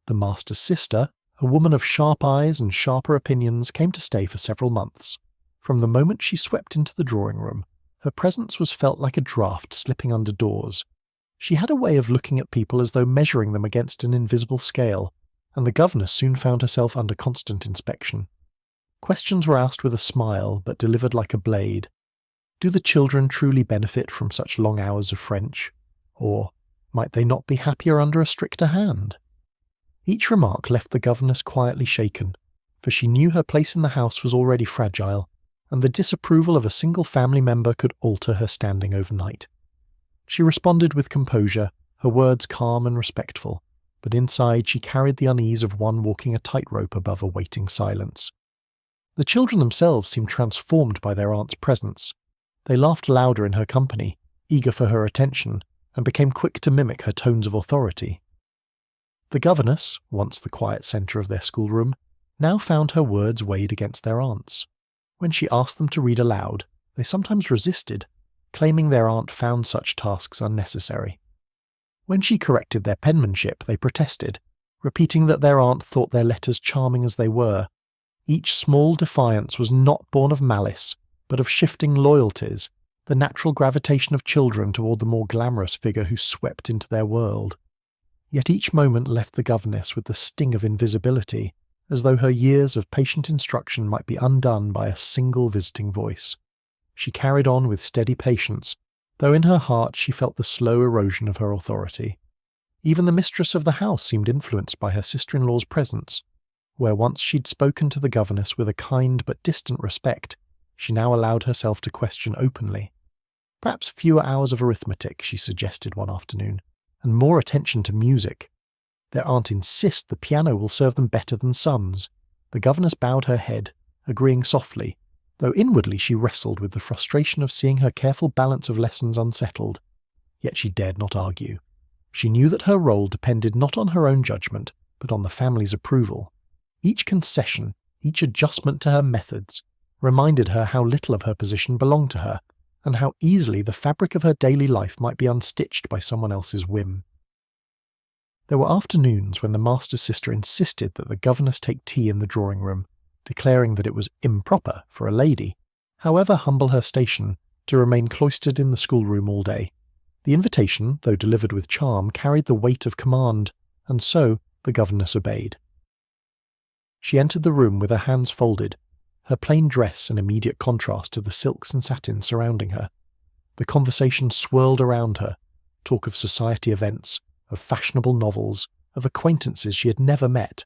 The master's sister, a woman of sharp eyes and sharper opinions, came to stay for several months. From the moment she swept into the drawing-room, her presence was felt like a draught slipping under doors. She had a way of looking at people as though measuring them against an invisible scale, and the governess soon found herself under constant inspection. Questions were asked with a smile, but delivered like a blade. Do the children truly benefit from such long hours of French? Or might they not be happier under a stricter hand? Each remark left the governess quietly shaken, for she knew her place in the house was already fragile, and the disapproval of a single family member could alter her standing overnight. She responded with composure, her words calm and respectful, but inside she carried the unease of one walking a tightrope above a waiting silence. The children themselves seemed transformed by their aunt's presence. They laughed louder in her company, eager for her attention, and became quick to mimic her tones of authority. The governess, once the quiet centre of their schoolroom, now found her words weighed against their aunt's. When she asked them to read aloud, they sometimes resisted, claiming their aunt found such tasks unnecessary. When she corrected their penmanship, they protested, repeating that their aunt thought their letters charming as they were. Each small defiance was not born of malice, but of shifting loyalties, the natural gravitation of children toward the more glamorous figure who swept into their world. Yet each moment left the governess with the sting of invisibility, as though her years of patient instruction might be undone by a single visiting voice. She carried on with steady patience, though in her heart she felt the slow erosion of her authority. Even the mistress of the house seemed influenced by her sister-in-law's presence. Where once she'd spoken to the governess with a kind but distant respect, she now allowed herself to question openly. Perhaps fewer hours of arithmetic, she suggested one afternoon, and more attention to music. Their aunt insists the piano will serve them better than sums. The governess bowed her head, agreeing softly, though inwardly she wrestled with the frustration of seeing her careful balance of lessons unsettled. Yet she dared not argue. She knew that her role depended not on her own judgment, but on the family's approval. Each concession, Each adjustment to her methods reminded her how little of her position belonged to her, and how easily the fabric of her daily life might be unstitched by someone else's whim. There were afternoons when the master's sister insisted that the governess take tea in the drawing room, declaring that it was improper for a lady, however humble her station, to remain cloistered in the schoolroom all day. The invitation, though delivered with charm, carried the weight of command, and so the governess obeyed. She entered the room with her hands folded, her plain dress an immediate contrast to the silks and satins surrounding her. The conversation swirled around her, talk of society events, of fashionable novels, of acquaintances she had never met,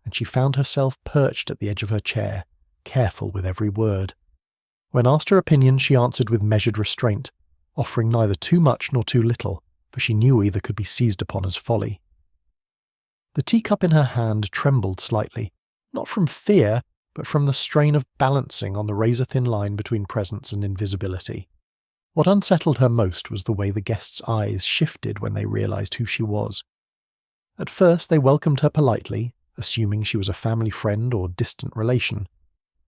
and she found herself perched at the edge of her chair, careful with every word. When asked her opinion, she answered with measured restraint, offering neither too much nor too little, for she knew either could be seized upon as folly. The teacup in her hand trembled slightly, not from fear, but from the strain of balancing on the razor-thin line between presence and invisibility. What unsettled her most was the way the guests' eyes shifted when they realized who she was. At first they welcomed her politely, assuming she was a family friend or distant relation,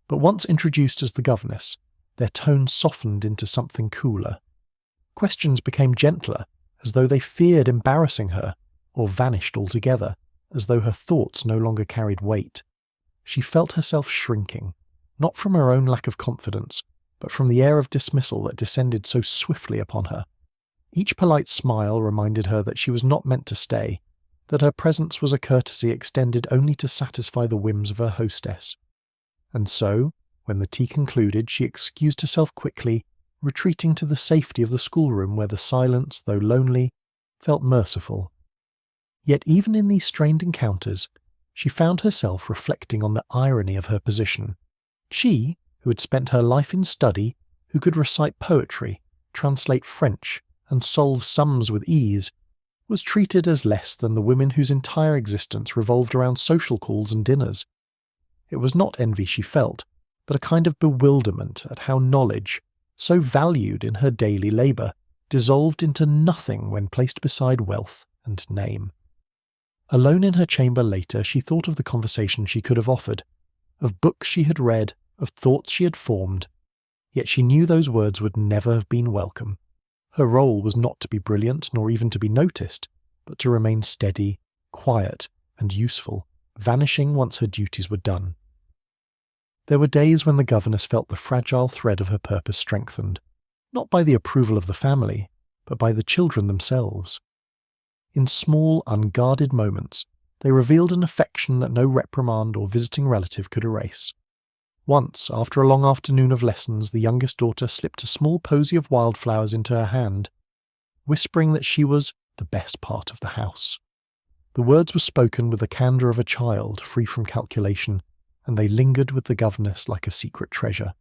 but once introduced as the governess, their tone softened into something cooler. Questions became gentler, as though they feared embarrassing her, or vanished altogether, as though her thoughts no longer carried weight. She felt herself shrinking, not from her own lack of confidence, but from the air of dismissal that descended so swiftly upon her. Each polite smile reminded her that she was not meant to stay, that her presence was a courtesy extended only to satisfy the whims of her hostess. And so, when the tea concluded, she excused herself quickly, retreating to the safety of the schoolroom where the silence, though lonely, felt merciful. Yet even in these strained encounters, she found herself reflecting on the irony of her position. She, who had spent her life in study, who could recite poetry, translate French, and solve sums with ease, was treated as less than the women whose entire existence revolved around social calls and dinners. It was not envy she felt, but a kind of bewilderment at how knowledge, so valued in her daily labour, dissolved into nothing when placed beside wealth and name. Alone in her chamber later, she thought of the conversation she could have offered, of books she had read, of thoughts she had formed, yet she knew those words would never have been welcome. Her role was not to be brilliant, nor even to be noticed, but to remain steady, quiet, and useful, vanishing once her duties were done. There were days when the governess felt the fragile thread of her purpose strengthened, not by the approval of the family, but by the children themselves. In small, unguarded moments, they revealed an affection that no reprimand or visiting relative could erase. Once, after a long afternoon of lessons, the youngest daughter slipped a small posy of wildflowers into her hand, whispering that she was the best part of the house. The words were spoken with the candour of a child, free from calculation, and they lingered with the governess like a secret treasure.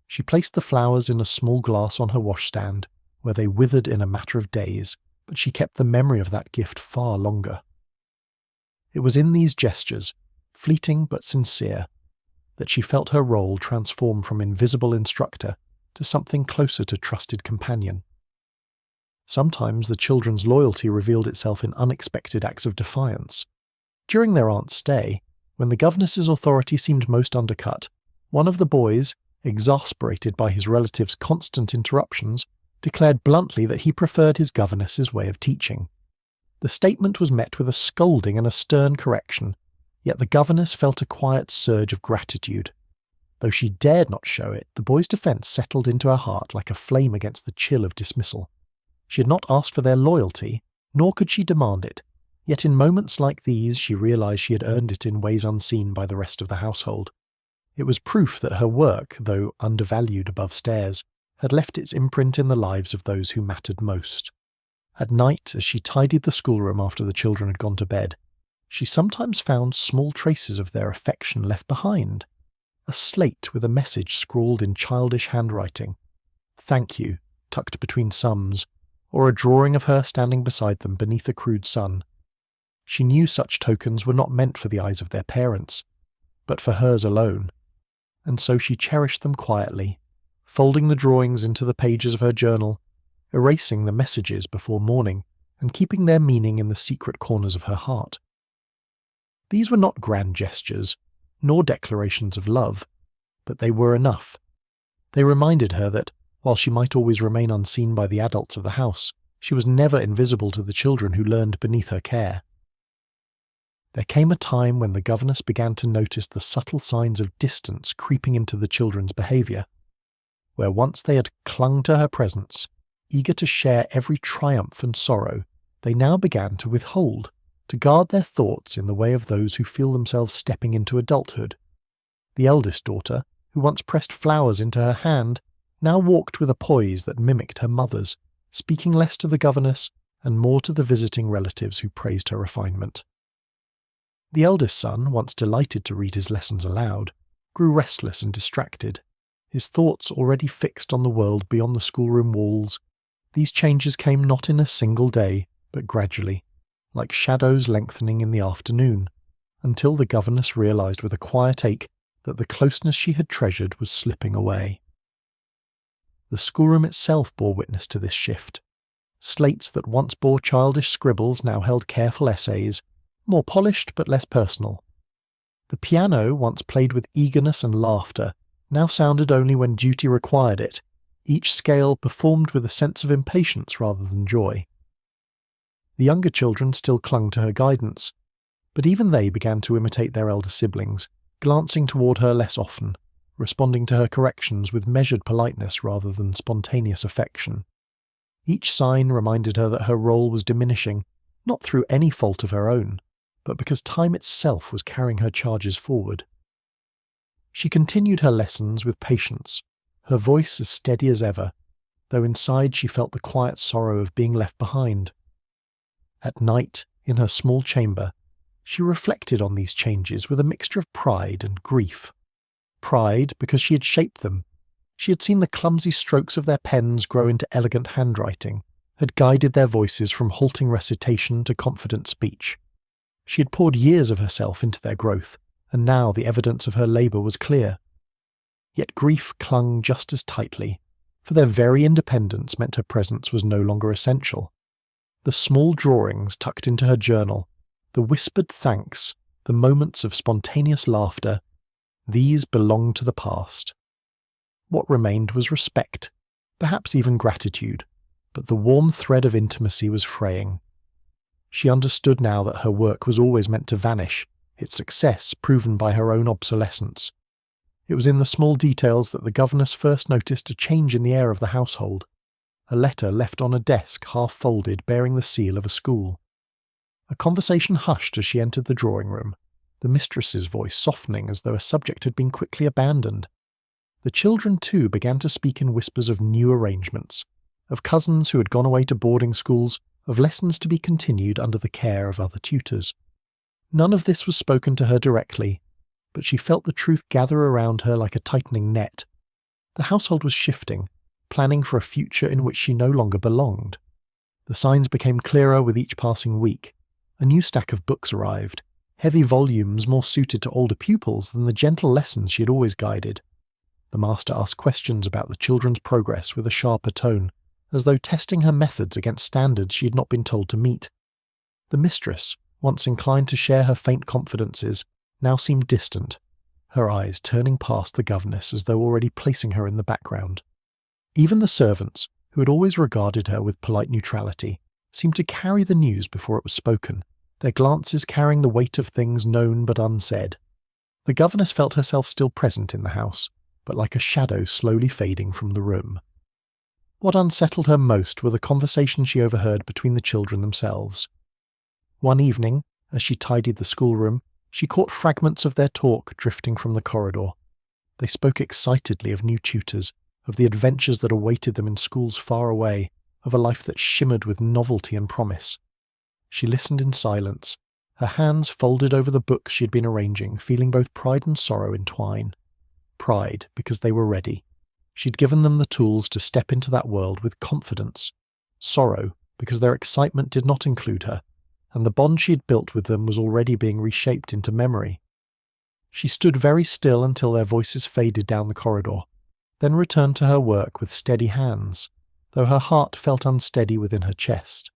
She placed the flowers in a small glass on her washstand, where they withered in a matter of days, but she kept the memory of that gift far longer. It was in these gestures, fleeting but sincere, that she felt her role transform from invisible instructor to something closer to trusted companion. Sometimes the children's loyalty revealed itself in unexpected acts of defiance. During their aunt's stay, when the governess's authority seemed most undercut, one of the boys, exasperated by his relative's constant interruptions, declared bluntly that he preferred his governess's way of teaching. The statement was met with a scolding and a stern correction, yet the governess felt a quiet surge of gratitude. Though she dared not show it, the boy's defence settled into her heart like a flame against the chill of dismissal. She had not asked for their loyalty, nor could she demand it, yet in moments like these she realised she had earned it in ways unseen by the rest of the household. It was proof that her work, though undervalued above stairs, had left its imprint in the lives of those who mattered most. At night, as she tidied the schoolroom after the children had gone to bed, she sometimes found small traces of their affection left behind. A slate with a message scrawled in childish handwriting, "Thank you," tucked between sums, or a drawing of her standing beside them beneath a crude sun. She knew such tokens were not meant for the eyes of their parents, but for hers alone, and so she cherished them quietly, folding the drawings into the pages of her journal, erasing the messages before morning, and keeping their meaning in the secret corners of her heart. These were not grand gestures, nor declarations of love, but they were enough. They reminded her that, while she might always remain unseen by the adults of the house, she was never invisible to the children who learned beneath her care. There came a time when the governess began to notice the subtle signs of distance creeping into the children's behaviour. Where once they had clung to her presence, eager to share every triumph and sorrow, they now began to withhold, to guard their thoughts in the way of those who feel themselves stepping into adulthood. The eldest daughter, who once pressed flowers into her hand, now walked with a poise that mimicked her mother's, speaking less to the governess and more to the visiting relatives who praised her refinement. The eldest son, once delighted to read his lessons aloud, grew restless and distracted, his thoughts already fixed on the world beyond the schoolroom walls. These changes came not in a single day, but gradually, like shadows lengthening in the afternoon, until the governess realised with a quiet ache that the closeness she had treasured was slipping away. The schoolroom itself bore witness to this shift. Slates that once bore childish scribbles now held careful essays, more polished but less personal. The piano, once played with eagerness and laughter, now sounded only when duty required it, each scale performed with a sense of impatience rather than joy. The younger children still clung to her guidance, but even they began to imitate their elder siblings, glancing toward her less often, responding to her corrections with measured politeness rather than spontaneous affection. Each sign reminded her that her role was diminishing, not through any fault of her own, but because time itself was carrying her charges forward. She continued her lessons with patience, her voice as steady as ever, though inside she felt the quiet sorrow of being left behind. At night, in her small chamber, she reflected on these changes with a mixture of pride and grief. Pride because she had shaped them. She had seen the clumsy strokes of their pens grow into elegant handwriting, had guided their voices from halting recitation to confident speech. She had poured years of herself into their growth, and now the evidence of her labour was clear. Yet grief clung just as tightly, for their very independence meant her presence was no longer essential. The small drawings tucked into her journal, the whispered thanks, the moments of spontaneous laughter, these belonged to the past. What remained was respect, perhaps even gratitude, but the warm thread of intimacy was fraying. She understood now that her work was always meant to vanish, its success proven by her own obsolescence. It was in the small details that the governess first noticed a change in the air of the household. A letter left on a desk half-folded bearing the seal of a school. A conversation hushed as she entered the drawing-room, the mistress's voice softening as though a subject had been quickly abandoned. The children too began to speak in whispers of new arrangements, of cousins who had gone away to boarding schools, of lessons to be continued under the care of other tutors. None of this was spoken to her directly, but she felt the truth gather around her like a tightening net. The household was shifting, planning for a future in which she no longer belonged. The signs became clearer with each passing week. A new stack of books arrived, heavy volumes more suited to older pupils than the gentle lessons she had always guided. The master asked questions about the children's progress with a sharper tone, as though testing her methods against standards she had not been told to meet. The mistress, once inclined to share her faint confidences, now seemed distant, her eyes turning past the governess as though already placing her in the background. Even the servants, who had always regarded her with polite neutrality, seemed to carry the news before it was spoken, their glances carrying the weight of things known but unsaid. The governess felt herself still present in the house, but like a shadow slowly fading from the room. What unsettled her most were the conversations she overheard between the children themselves. One evening, as she tidied the schoolroom, she caught fragments of their talk drifting from the corridor. They spoke excitedly of new tutors, of the adventures that awaited them in schools far away, of a life that shimmered with novelty and promise. She listened in silence, her hands folded over the books she had been arranging, feeling both pride and sorrow entwine. Pride, because they were ready. She'd given them the tools to step into that world with confidence. Sorrow, because their excitement did not include her, and the bond she had built with them was already being reshaped into memory. She stood very still until their voices faded down the corridor, then returned to her work with steady hands, though her heart felt unsteady within her chest.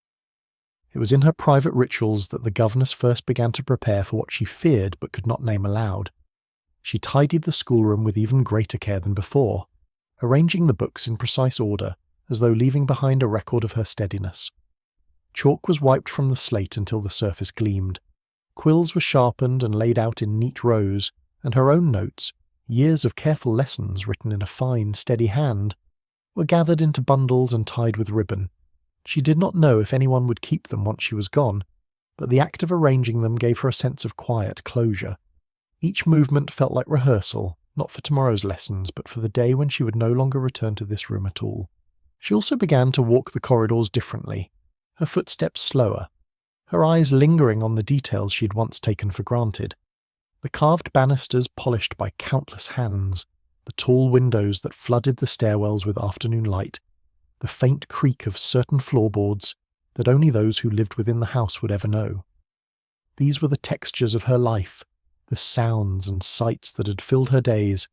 It was in her private rituals that the governess first began to prepare for what she feared but could not name aloud, She tidied the schoolroom with even greater care than before, arranging the books in precise order, as though leaving behind a record of her steadiness. Chalk was wiped from the slate until the surface gleamed. Quills were sharpened and laid out in neat rows, and her own notes, years of careful lessons written in a fine, steady hand, were gathered into bundles and tied with ribbon. She did not know if anyone would keep them once she was gone, but the act of arranging them gave her a sense of quiet closure. Each movement felt like rehearsal, not for tomorrow's lessons, but for the day when she would no longer return to this room at all. She also began to walk the corridors differently, her footsteps slower, her eyes lingering on the details she had once taken for granted. The carved banisters polished by countless hands, the tall windows that flooded the stairwells with afternoon light, the faint creak of certain floorboards that only those who lived within the house would ever know. These were the textures of her life, the sounds and sights that had filled her days,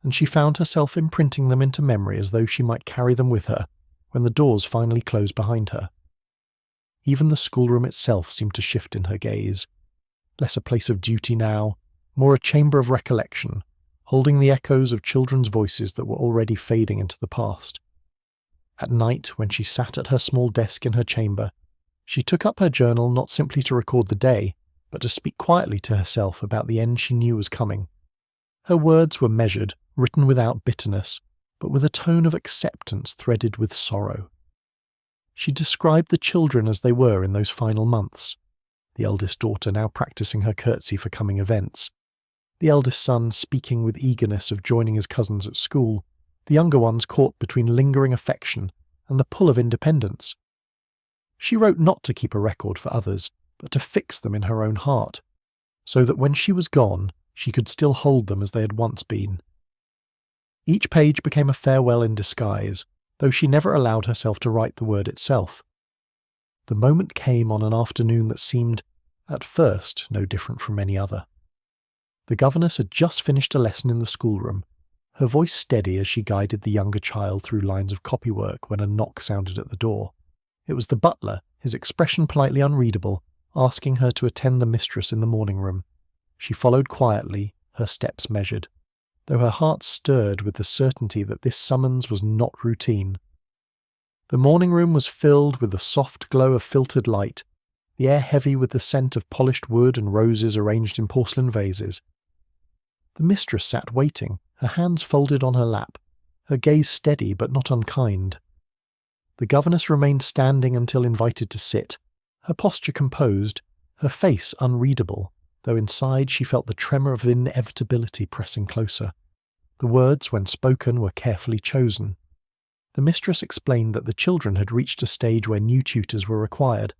and she found herself imprinting them into memory as though she might carry them with her when the doors finally closed behind her. Even the schoolroom itself seemed to shift in her gaze, less a place of duty now, more a chamber of recollection, holding the echoes of children's voices that were already fading into the past. At night, when she sat at her small desk in her chamber, she took up her journal not simply to record the day, but to speak quietly to herself about the end she knew was coming. Her words were measured, written without bitterness, but with a tone of acceptance threaded with sorrow. She described the children as they were in those final months, the eldest daughter now practicing her curtsy for coming events, the eldest son speaking with eagerness of joining his cousins at school, the younger ones caught between lingering affection and the pull of independence. She wrote not to keep a record for others, but to fix them in her own heart, so that when she was gone, she could still hold them as they had once been. Each page became a farewell in disguise, though she never allowed herself to write the word itself. The moment came on an afternoon that seemed, at first, no different from any other. The governess had just finished a lesson in the schoolroom, her voice steady as she guided the younger child through lines of copywork when a knock sounded at the door. It was the butler, his expression politely unreadable, asking her to attend the mistress in the morning room. She followed quietly, her steps measured, though her heart stirred with the certainty that this summons was not routine. The morning room was filled with the soft glow of filtered light, the air heavy with the scent of polished wood and roses arranged in porcelain vases. The mistress sat waiting, her hands folded on her lap, her gaze steady but not unkind. The governess remained standing until invited to sit, her posture composed, her face unreadable, though inside she felt the tremor of inevitability pressing closer. The words, when spoken, were carefully chosen. The mistress explained that the children had reached a stage where new tutors were required,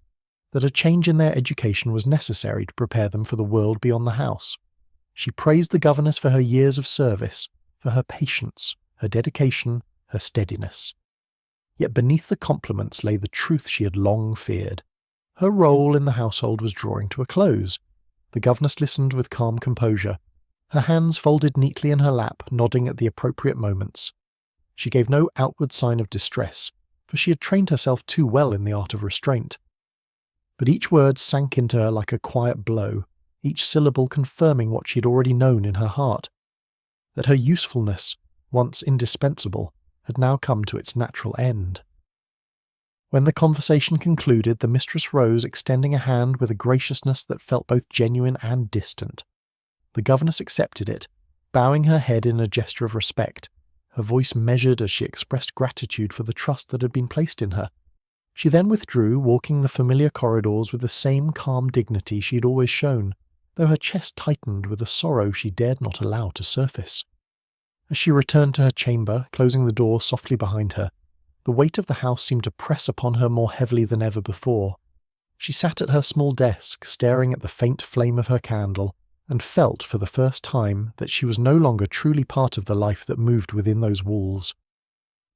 that a change in their education was necessary to prepare them for the world beyond the house. She praised the governess for her years of service, for her patience, her dedication, her steadiness. Yet beneath the compliments lay the truth she had long feared. Her role in the household was drawing to a close. The governess listened with calm composure, her hands folded neatly in her lap, nodding at the appropriate moments. She gave no outward sign of distress, for she had trained herself too well in the art of restraint. But each word sank into her like a quiet blow, each syllable confirming what she had already known in her heart, that her usefulness, once indispensable, had now come to its natural end. When the conversation concluded, the mistress rose, extending a hand with a graciousness that felt both genuine and distant. The governess accepted it, bowing her head in a gesture of respect, her voice measured as she expressed gratitude for the trust that had been placed in her. She then withdrew, walking the familiar corridors with the same calm dignity she had always shown, though her chest tightened with a sorrow she dared not allow to surface. As she returned to her chamber, closing the door softly behind her, the weight of the house seemed to press upon her more heavily than ever before. She sat at her small desk, staring at the faint flame of her candle, and felt for the first time that she was no longer truly part of the life that moved within those walls.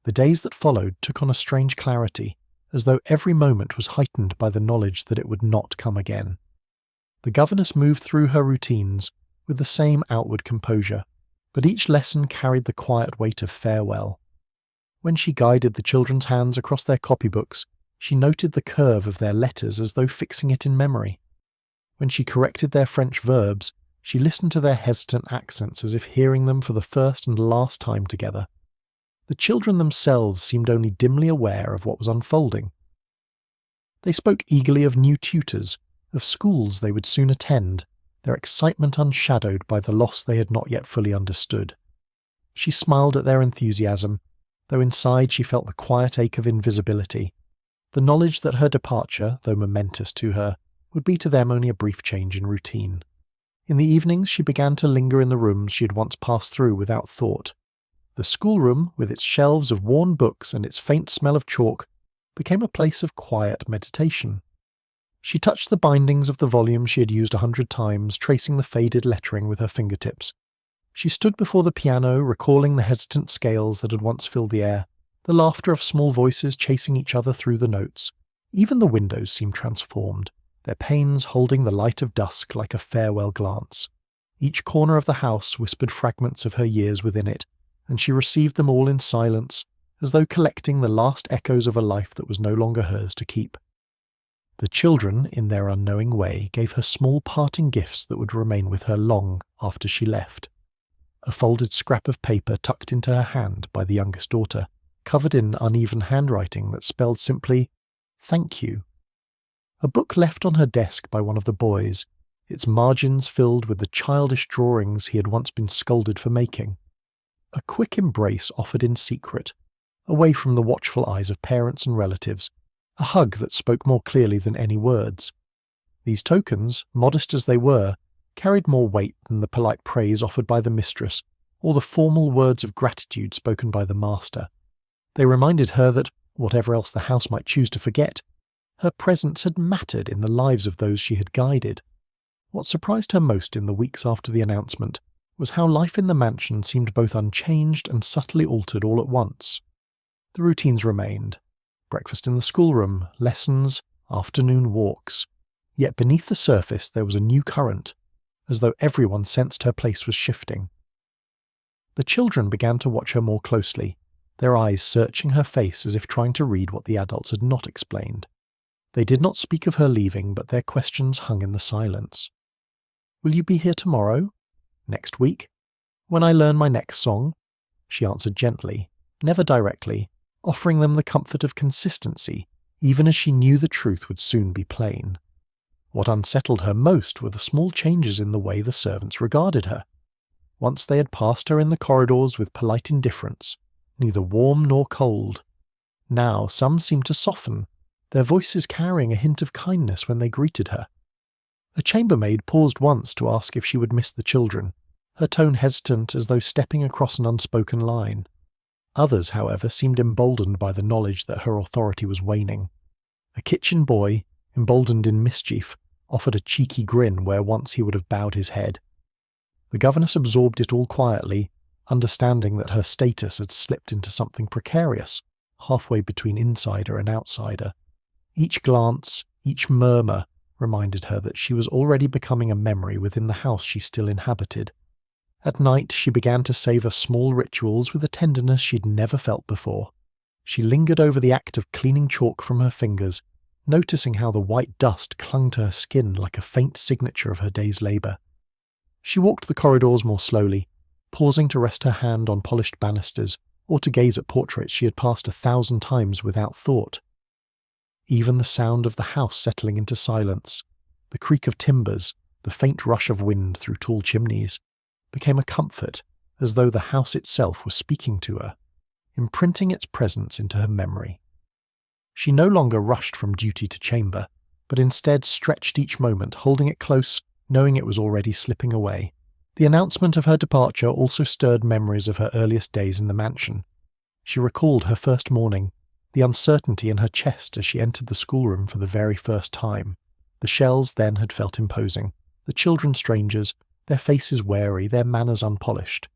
The days that followed took on a strange clarity, as though every moment was heightened by the knowledge that it would not come again. The governess moved through her routines with the same outward composure, but each lesson carried the quiet weight of farewell. When she guided the children's hands across their copybooks, she noted the curve of their letters as though fixing it in memory. When she corrected their French verbs, She listened to their hesitant accents as if hearing them for the first and last time together. The children themselves seemed only dimly aware of what was unfolding. They spoke eagerly of new tutors, of schools they would soon attend, their excitement unshadowed by the loss they had not yet fully understood. She smiled at their enthusiasm, though inside she felt the quiet ache of invisibility, the knowledge that her departure, though momentous to her, would be to them only a brief change in routine. In the evenings she began to linger in the rooms she had once passed through without thought. The schoolroom, with its shelves of worn books and its faint smell of chalk, became a place of quiet meditation. She touched the bindings of the volumes she had used 100 times, tracing the faded lettering with her fingertips. She stood before the piano, recalling the hesitant scales that had once filled the air, the laughter of small voices chasing each other through the notes. Even the windows seemed transformed, their panes holding the light of dusk like a farewell glance. Each corner of the house whispered fragments of her years within it, and she received them all in silence, as though collecting the last echoes of a life that was no longer hers to keep. The children, in their unknowing way, gave her small parting gifts that would remain with her long after she left. A folded scrap of paper tucked into her hand by the youngest daughter, covered in uneven handwriting that spelled simply, "Thank you." A book left on her desk by one of the boys, its margins filled with the childish drawings he had once been scolded for making. A quick embrace offered in secret, away from the watchful eyes of parents and relatives, a hug that spoke more clearly than any words. These tokens, modest as they were, carried more weight than the polite praise offered by the mistress or the formal words of gratitude spoken by the master. They reminded her that, whatever else the house might choose to forget, her presence had mattered in the lives of those she had guided. What surprised her most in the weeks after the announcement was how life in the mansion seemed both unchanged and subtly altered all at once. The routines remained. Breakfast in the schoolroom, lessons, afternoon walks. Yet beneath the surface there was a new current, as though everyone sensed her place was shifting. The children began to watch her more closely, their eyes searching her face as if trying to read what the adults had not explained. They did not speak of her leaving, but their questions hung in the silence. "Will you be here tomorrow? Next week? When I learn my next song?" She answered gently, never directly, offering them the comfort of consistency, even as she knew the truth would soon be plain. What unsettled her most were the small changes in the way the servants regarded her. Once they had passed her in the corridors with polite indifference, neither warm nor cold. Now some seemed to soften, their voices carrying a hint of kindness when they greeted her. A chambermaid paused once to ask if she would miss the children, her tone hesitant as though stepping across an unspoken line. Others, however, seemed emboldened by the knowledge that her authority was waning. A kitchen boy, emboldened in mischief, offered a cheeky grin where once he would have bowed his head. The governess absorbed it all quietly, understanding that her status had slipped into something precarious, halfway between insider and outsider. Each glance, each murmur, reminded her that she was already becoming a memory within the house she still inhabited. At night she began to savour small rituals with a tenderness she'd never felt before. She lingered over the act of cleaning chalk from her fingers, noticing how the white dust clung to her skin like a faint signature of her day's labour. She walked the corridors more slowly, pausing to rest her hand on polished banisters or to gaze at portraits she had passed 1,000 times without thought. Even the sound of the house settling into silence, the creak of timbers, the faint rush of wind through tall chimneys, became a comfort, as though the house itself was speaking to her, imprinting its presence into her memory. She no longer rushed from duty to chamber, but instead stretched each moment, holding it close, knowing it was already slipping away. The announcement of her departure also stirred memories of her earliest days in the mansion. She recalled her first morning, the uncertainty in her chest as she entered the schoolroom for the very first time. The shelves then had felt imposing, the children strangers, their faces wary, their manners unpolished.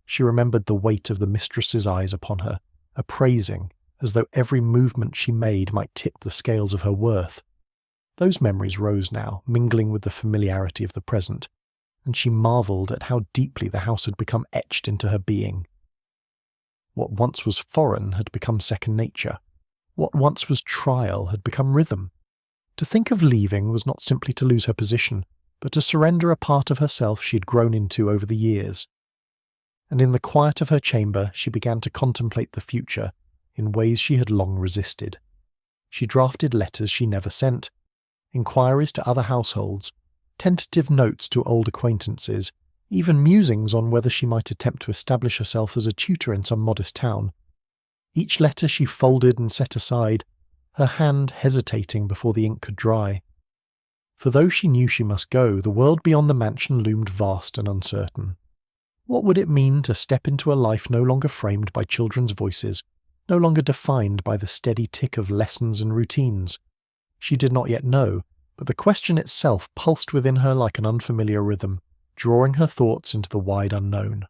She remembered the weight of the mistress's eyes upon her, appraising, as though every movement she made might tip the scales of her worth. Those memories rose now, mingling with the familiarity of the present, and she marvelled at how deeply the house had become etched into her being. What once was foreign had become second nature. What once was trial had become rhythm. To think of leaving was not simply to lose her position, but to surrender a part of herself she had grown into over the years. And in the quiet of her chamber she began to contemplate the future in ways she had long resisted. She drafted letters she never sent, inquiries to other households, tentative notes to old acquaintances, even musings on whether she might attempt to establish herself as a tutor in some modest town. Each letter she folded and set aside, her hand hesitating before the ink could dry. For though she knew she must go, the world beyond the mansion loomed vast and uncertain. What would it mean to step into a life no longer framed by children's voices, no longer defined by the steady tick of lessons and routines? She did not yet know, but the question itself pulsed within her like an unfamiliar rhythm, drawing her thoughts into the wide unknown.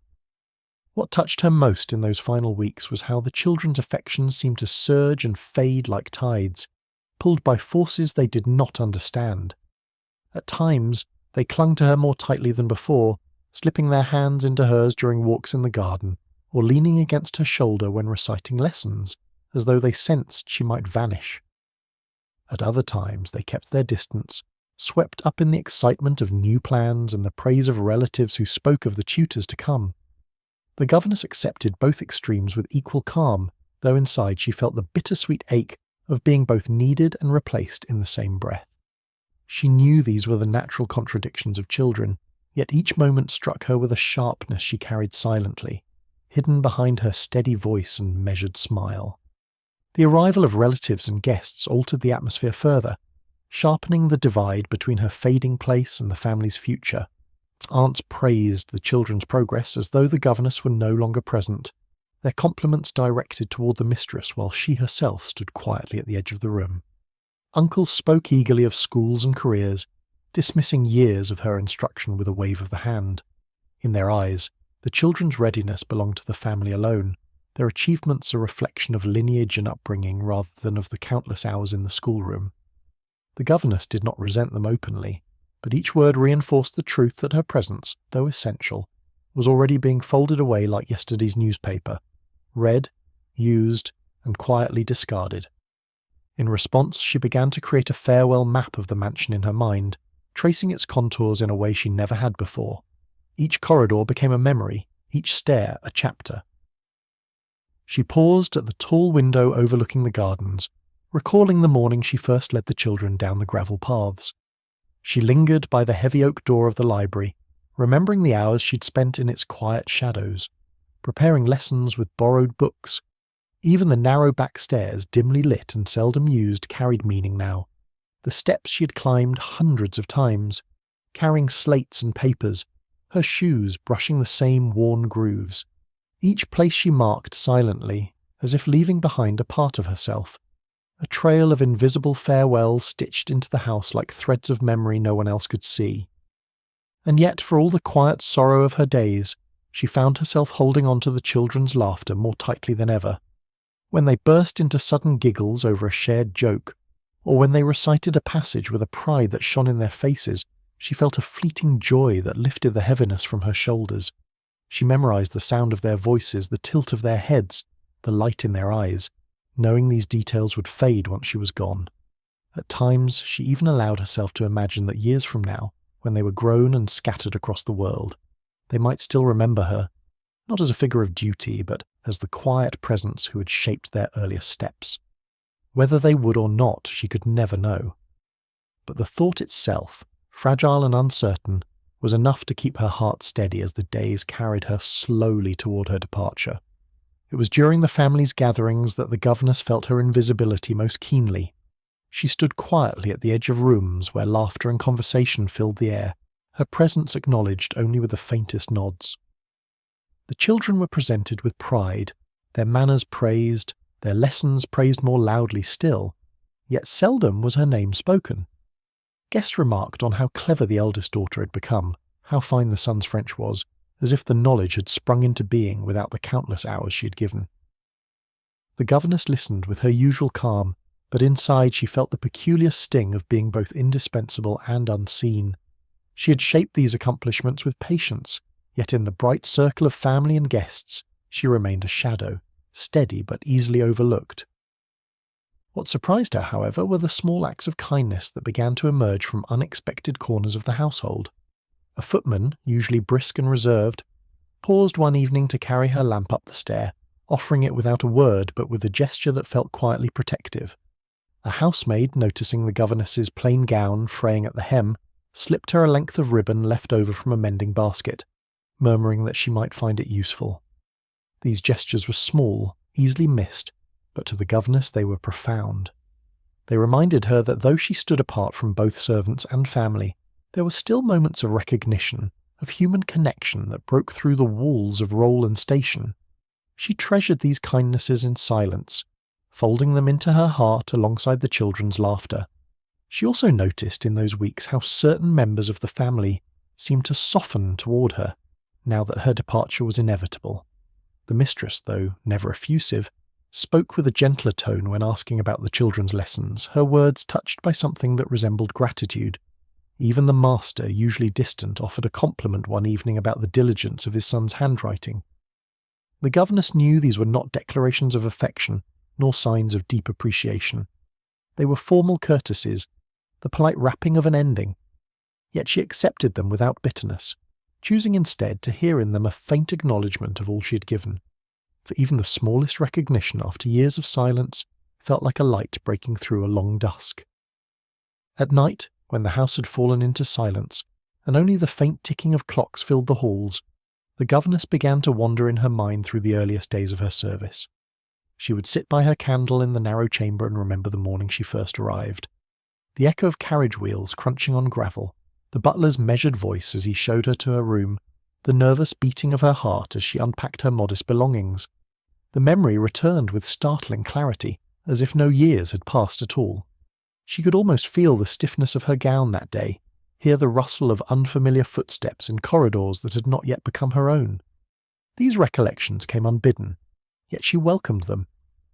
What touched her most in those final weeks was how the children's affections seemed to surge and fade like tides, pulled by forces they did not understand. At times, they clung to her more tightly than before, slipping their hands into hers during walks in the garden, or leaning against her shoulder when reciting lessons, as though they sensed she might vanish. At other times they kept their distance, swept up in the excitement of new plans and the praise of relatives who spoke of the tutors to come. The governess accepted both extremes with equal calm, though inside she felt the bittersweet ache of being both needed and replaced in the same breath. She knew these were the natural contradictions of children, yet each moment struck her with a sharpness she carried silently, hidden behind her steady voice and measured smile. The arrival of relatives and guests altered the atmosphere further, sharpening the divide between her fading place and the family's future. Aunts praised the children's progress as though the governess were no longer present, their compliments directed toward the mistress while she herself stood quietly at the edge of the room. Uncles spoke eagerly of schools and careers, dismissing years of her instruction with a wave of the hand. In their eyes, the children's readiness belonged to the family alone, their achievements a reflection of lineage and upbringing rather than of the countless hours in the schoolroom. The governess did not resent them openly, but each word reinforced the truth that her presence, though essential, was already being folded away like yesterday's newspaper, read, used, and quietly discarded. In response, she began to create a farewell map of the mansion in her mind, tracing its contours in a way she never had before. Each corridor became a memory, each stair a chapter. She paused at the tall window overlooking the gardens, recalling the morning she first led the children down the gravel paths. She lingered by the heavy oak door of the library, remembering the hours she'd spent in its quiet shadows, preparing lessons with borrowed books. Even the narrow back stairs, dimly lit and seldom used, carried meaning now. The steps she had climbed hundreds of times, carrying slates and papers, her shoes brushing the same worn grooves. Each place she marked silently, as if leaving behind a part of herself, a trail of invisible farewells stitched into the house like threads of memory no one else could see. And yet, for all the quiet sorrow of her days, she found herself holding on to the children's laughter more tightly than ever. When they burst into sudden giggles over a shared joke, or when they recited a passage with a pride that shone in their faces, she felt a fleeting joy that lifted the heaviness from her shoulders. She memorized the sound of their voices, the tilt of their heads, the light in their eyes, knowing these details would fade once she was gone. At times, she even allowed herself to imagine that years from now, when they were grown and scattered across the world, they might still remember her, not as a figure of duty, but as the quiet presence who had shaped their earliest steps. Whether they would or not, she could never know. But the thought itself, fragile and uncertain, was enough to keep her heart steady as the days carried her slowly toward her departure. It was during the family's gatherings that the governess felt her invisibility most keenly. She stood quietly at the edge of rooms where laughter and conversation filled the air, her presence acknowledged only with the faintest nods. The children were presented with pride, their manners praised, their lessons praised more loudly still, yet seldom was her name spoken. Guests remarked on how clever the eldest daughter had become, how fine the son's French was, as if the knowledge had sprung into being without the countless hours she had given. The governess listened with her usual calm, but inside she felt the peculiar sting of being both indispensable and unseen. She had shaped these accomplishments with patience, yet in the bright circle of family and guests she remained a shadow, steady but easily overlooked. What surprised her, however, were the small acts of kindness that began to emerge from unexpected corners of the household. A footman, usually brisk and reserved, paused one evening to carry her lamp up the stair, offering it without a word but with a gesture that felt quietly protective. A housemaid, noticing the governess's plain gown fraying at the hem, slipped her a length of ribbon left over from a mending basket, murmuring that she might find it useful. These gestures were small, easily missed, but to the governess they were profound. They reminded her that though she stood apart from both servants and family, there were still moments of recognition, of human connection that broke through the walls of role and station. She treasured these kindnesses in silence, folding them into her heart alongside the children's laughter. She also noticed in those weeks how certain members of the family seemed to soften toward her, now that her departure was inevitable. The mistress, though never effusive, spoke with a gentler tone when asking about the children's lessons, her words touched by something that resembled gratitude. Even the master, usually distant, offered a compliment one evening about the diligence of his son's handwriting. The governess knew these were not declarations of affection, nor signs of deep appreciation. They were formal courtesies, the polite wrapping of an ending. Yet she accepted them without bitterness, choosing instead to hear in them a faint acknowledgement of all she had given. For even the smallest recognition after years of silence felt like a light breaking through a long dusk. At night, when the house had fallen into silence, and only the faint ticking of clocks filled the halls, the governess began to wander in her mind through the earliest days of her service. She would sit by her candle in the narrow chamber and remember the morning she first arrived. The echo of carriage wheels crunching on gravel, the butler's measured voice as he showed her to her room, the nervous beating of her heart as she unpacked her modest belongings. The memory returned with startling clarity, as if no years had passed at all. She could almost feel the stiffness of her gown that day, hear the rustle of unfamiliar footsteps in corridors that had not yet become her own. These recollections came unbidden, yet she welcomed them,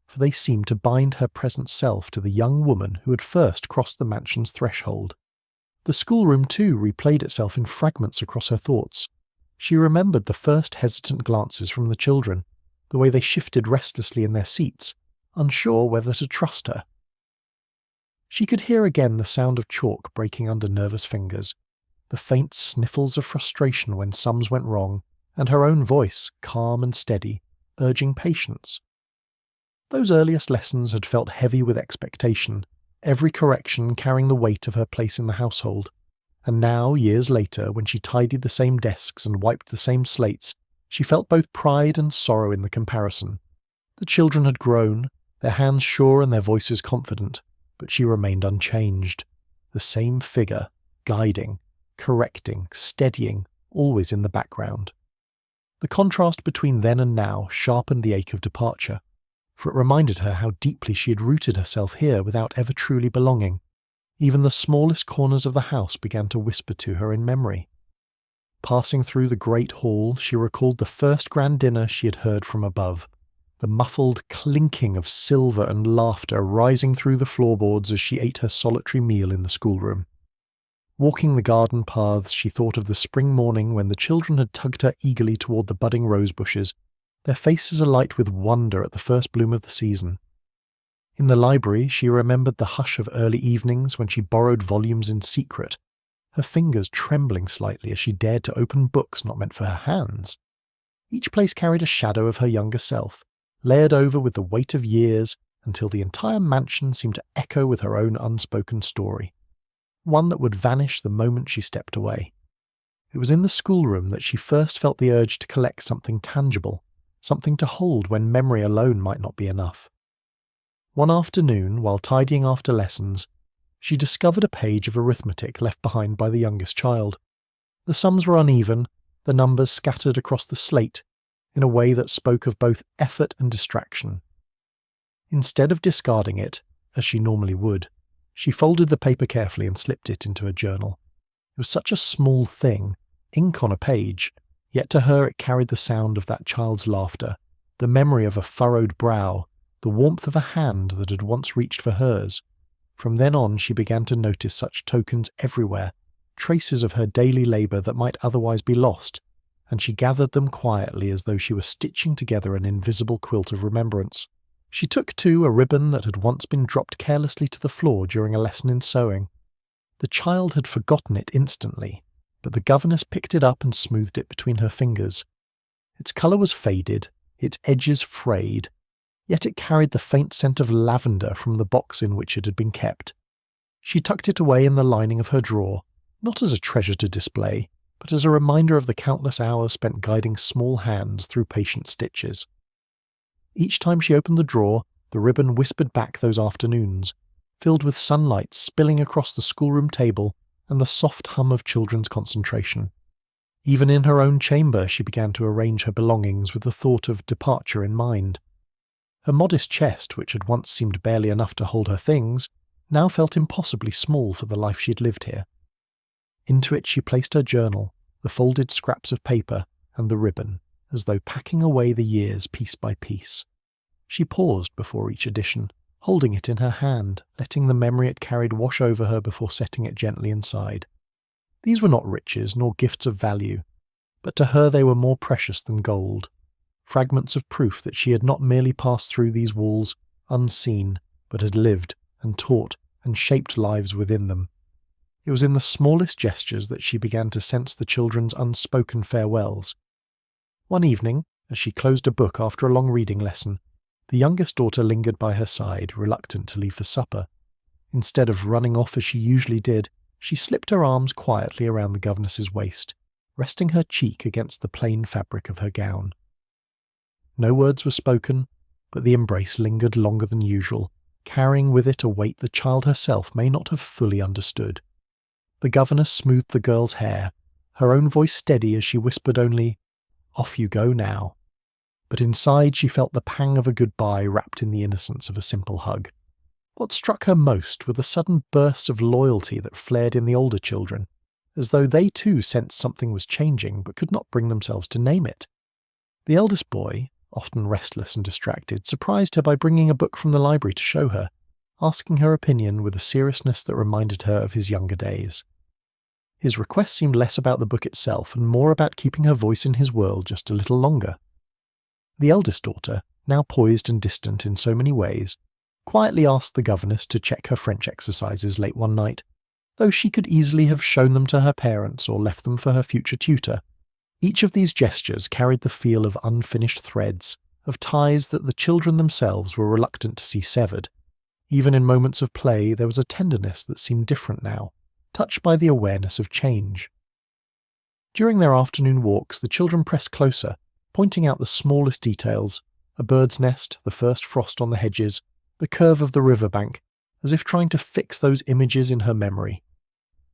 for they seemed to bind her present self to the young woman who had first crossed the mansion's threshold. The schoolroom, too, replayed itself in fragments across her thoughts. She remembered the first hesitant glances from the children, the way they shifted restlessly in their seats, unsure whether to trust her. She could hear again the sound of chalk breaking under nervous fingers, the faint sniffles of frustration when sums went wrong, and her own voice, calm and steady, urging patience. Those earliest lessons had felt heavy with expectation, every correction carrying the weight of her place in the household, and now, years later, when she tidied the same desks and wiped the same slates, she felt both pride and sorrow in the comparison. The children had grown, their hands sure and their voices confident, but she remained unchanged, the same figure, guiding, correcting, steadying, always in the background. The contrast between then and now sharpened the ache of departure, for it reminded her how deeply she had rooted herself here without ever truly belonging. Even the smallest corners of the house began to whisper to her in memory. Passing through the great hall, she recalled the first grand dinner she had heard from above, the muffled clinking of silver and laughter rising through the floorboards as she ate her solitary meal in the schoolroom. Walking the garden paths, she thought of the spring morning when the children had tugged her eagerly toward the budding rose bushes, their faces alight with wonder at the first bloom of the season. In the library, she remembered the hush of early evenings when she borrowed volumes in secret, her fingers trembling slightly as she dared to open books not meant for her hands. Each place carried a shadow of her younger self, layered over with the weight of years until the entire mansion seemed to echo with her own unspoken story, one that would vanish the moment she stepped away. It was in the schoolroom that she first felt the urge to collect something tangible, something to hold when memory alone might not be enough. One afternoon, while tidying after lessons, she discovered a page of arithmetic left behind by the youngest child. The sums were uneven, the numbers scattered across the slate, in a way that spoke of both effort and distraction. Instead of discarding it, as she normally would, she folded the paper carefully and slipped it into her journal. It was such a small thing, ink on a page, yet to her it carried the sound of that child's laughter, the memory of a furrowed brow, the warmth of a hand that had once reached for hers. From then on she began to notice such tokens everywhere, traces of her daily labour that might otherwise be lost, and she gathered them quietly as though she were stitching together an invisible quilt of remembrance. She took, too, a ribbon that had once been dropped carelessly to the floor during a lesson in sewing. The child had forgotten it instantly, but the governess picked it up and smoothed it between her fingers. Its colour was faded, its edges frayed, yet it carried the faint scent of lavender from the box in which it had been kept. She tucked it away in the lining of her drawer, not as a treasure to display, but as a reminder of the countless hours spent guiding small hands through patient stitches. Each time she opened the drawer, the ribbon whispered back those afternoons, filled with sunlight spilling across the schoolroom table and the soft hum of children's concentration. Even in her own chamber she began to arrange her belongings with the thought of departure in mind. Her modest chest, which had once seemed barely enough to hold her things, now felt impossibly small for the life she had lived here. Into it she placed her journal, the folded scraps of paper, and the ribbon, as though packing away the years piece by piece. She paused before each edition, holding it in her hand, letting the memory it carried wash over her before setting it gently inside. These were not riches nor gifts of value, but to her they were more precious than gold, fragments of proof that she had not merely passed through these walls unseen, but had lived and taught and shaped lives within them. It was in the smallest gestures that she began to sense the children's unspoken farewells. One evening, as she closed a book after a long reading lesson, the youngest daughter lingered by her side, reluctant to leave for supper. Instead of running off as she usually did, she slipped her arms quietly around the governess's waist, resting her cheek against the plain fabric of her gown. No words were spoken, but the embrace lingered longer than usual, carrying with it a weight the child herself may not have fully understood. The governess smoothed the girl's hair, her own voice steady as she whispered only, "Off you go now." But inside she felt the pang of a goodbye wrapped in the innocence of a simple hug. What struck her most were the sudden bursts of loyalty that flared in the older children, as though they too sensed something was changing but could not bring themselves to name it. The eldest boy, often restless and distracted, surprised her by bringing a book from the library to show her, asking her opinion with a seriousness that reminded her of his younger days. His request seemed less about the book itself and more about keeping her voice in his world just a little longer. The eldest daughter, now poised and distant in so many ways, quietly asked the governess to check her French exercises late one night, though she could easily have shown them to her parents or left them for her future tutor. Each of these gestures carried the feel of unfinished threads, of ties that the children themselves were reluctant to see severed. Even in moments of play there was a tenderness that seemed different now, touched by the awareness of change. During their afternoon walks the children pressed closer, pointing out the smallest details, a bird's nest, the first frost on the hedges, the curve of the riverbank, as if trying to fix those images in her memory.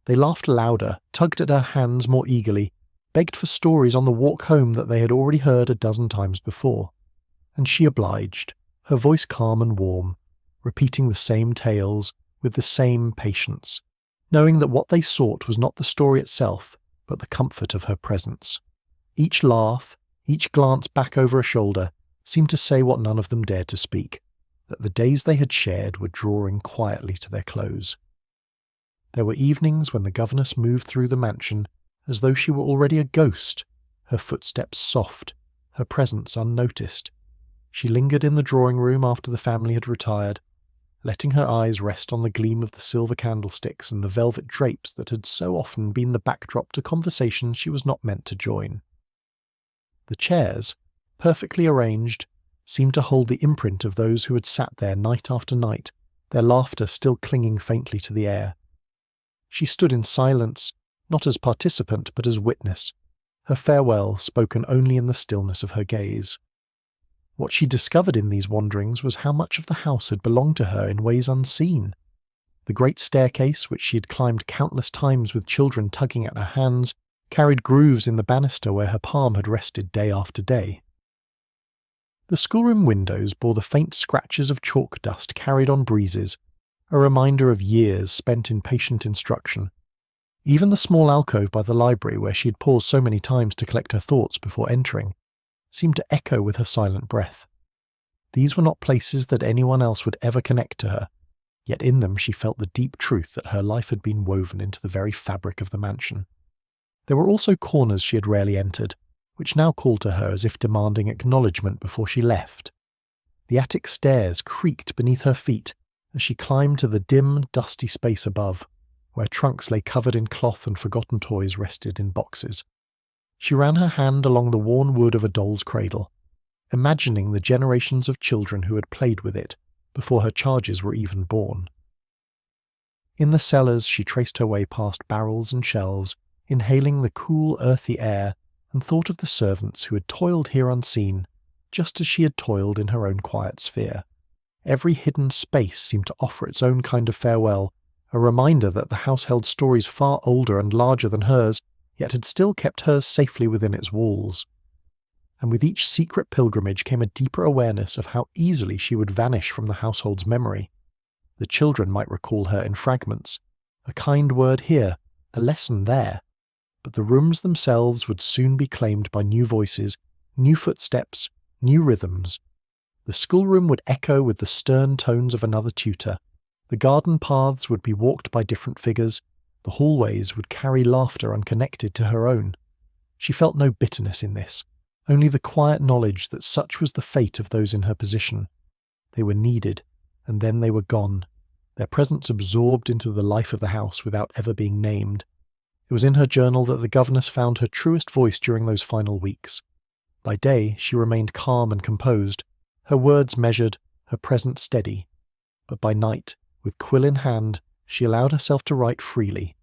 They laughed louder, tugged at her hands more eagerly, begged for stories on the walk home that they had already heard a dozen times before. And she obliged, her voice calm and warm, repeating the same tales with the same patience, knowing that what they sought was not the story itself, but the comfort of her presence. Each laugh, each glance back over a shoulder, seemed to say what none of them dared to speak, that the days they had shared were drawing quietly to their close. There were evenings when the governess moved through the mansion as though she were already a ghost, her footsteps soft, her presence unnoticed. She lingered in the drawing-room after the family had retired, letting her eyes rest on the gleam of the silver candlesticks and the velvet drapes that had so often been the backdrop to conversations she was not meant to join. The chairs, perfectly arranged, seemed to hold the imprint of those who had sat there night after night, their laughter still clinging faintly to the air. She stood in silence, not as participant but as witness, her farewell spoken only in the stillness of her gaze. What she discovered in these wanderings was how much of the house had belonged to her in ways unseen. The great staircase, which she had climbed countless times with children tugging at her hands, carried grooves in the banister where her palm had rested day after day. The schoolroom windows bore the faint scratches of chalk dust carried on breezes, a reminder of years spent in patient instruction. Even the small alcove by the library, where she had paused so many times to collect her thoughts before entering, seemed to echo with her silent breath. These were not places that anyone else would ever connect to her, yet in them she felt the deep truth that her life had been woven into the very fabric of the mansion. There were also corners she had rarely entered, which now called to her as if demanding acknowledgement before she left. The attic stairs creaked beneath her feet as she climbed to the dim, dusty space above, where trunks lay covered in cloth and forgotten toys rested in boxes. She ran her hand along the worn wood of a doll's cradle, imagining the generations of children who had played with it before her charges were even born. In the cellars she traced her way past barrels and shelves, inhaling the cool, earthy air, and thought of the servants who had toiled here unseen, just as she had toiled in her own quiet sphere. Every hidden space seemed to offer its own kind of farewell, a reminder that the house held stories far older and larger than hers, yet had still kept hers safely within its walls. And with each secret pilgrimage came a deeper awareness of how easily she would vanish from the household's memory. The children might recall her in fragments, a kind word here, a lesson there, but the rooms themselves would soon be claimed by new voices, new footsteps, new rhythms. The schoolroom would echo with the stern tones of another tutor. The garden paths would be walked by different figures. The hallways would carry laughter unconnected to her own. She felt no bitterness in this, only the quiet knowledge that such was the fate of those in her position. They were needed, and then they were gone, their presence absorbed into the life of the house without ever being named. It was in her journal that the governess found her truest voice during those final weeks. By day she remained calm and composed, her words measured, her presence steady. But by night, with quill in hand, she allowed herself to write freely.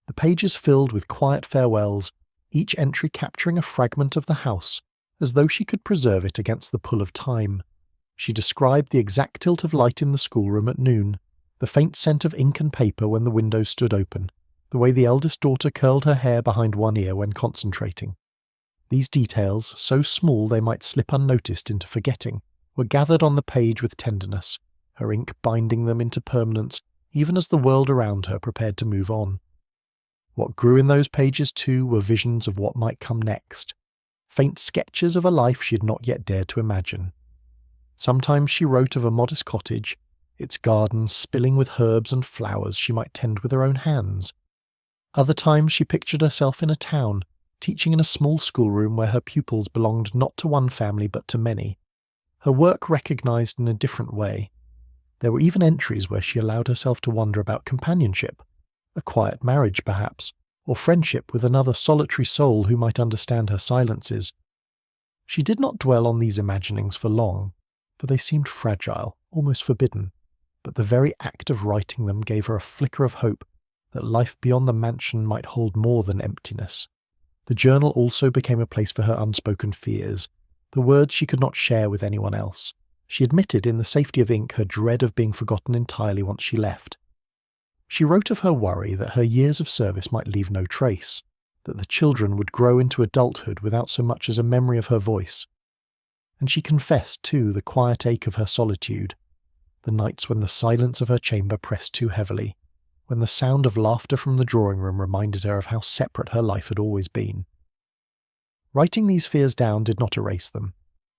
The pages filled with quiet farewells, each entry capturing a fragment of the house, as though she could preserve it against the pull of time. She described the exact tilt of light in the schoolroom at noon, the faint scent of ink and paper when the windows stood open, the way the eldest daughter curled her hair behind one ear when concentrating. These details, so small they might slip unnoticed into forgetting, were gathered on the page with tenderness, her ink binding them into permanence even as the world around her prepared to move on. What grew in those pages too were visions of what might come next, faint sketches of a life she had not yet dared to imagine. Sometimes she wrote of a modest cottage, its gardens spilling with herbs and flowers she might tend with her own hands. Other times she pictured herself in a town, teaching in a small schoolroom where her pupils belonged not to one family but to many, her work recognised in a different way. There were even entries where she allowed herself to wonder about companionship, a quiet marriage perhaps, or friendship with another solitary soul who might understand her silences. She did not dwell on these imaginings for long, for they seemed fragile, almost forbidden, but the very act of writing them gave her a flicker of hope that life beyond the mansion might hold more than emptiness. The journal also became a place for her unspoken fears, the words she could not share with anyone else. She admitted in the safety of ink her dread of being forgotten entirely once she left. She wrote of her worry that her years of service might leave no trace, that the children would grow into adulthood without so much as a memory of her voice. And she confessed, too, the quiet ache of her solitude, the nights when the silence of her chamber pressed too heavily, when the sound of laughter from the drawing-room reminded her of how separate her life had always been. Writing these fears down did not erase them,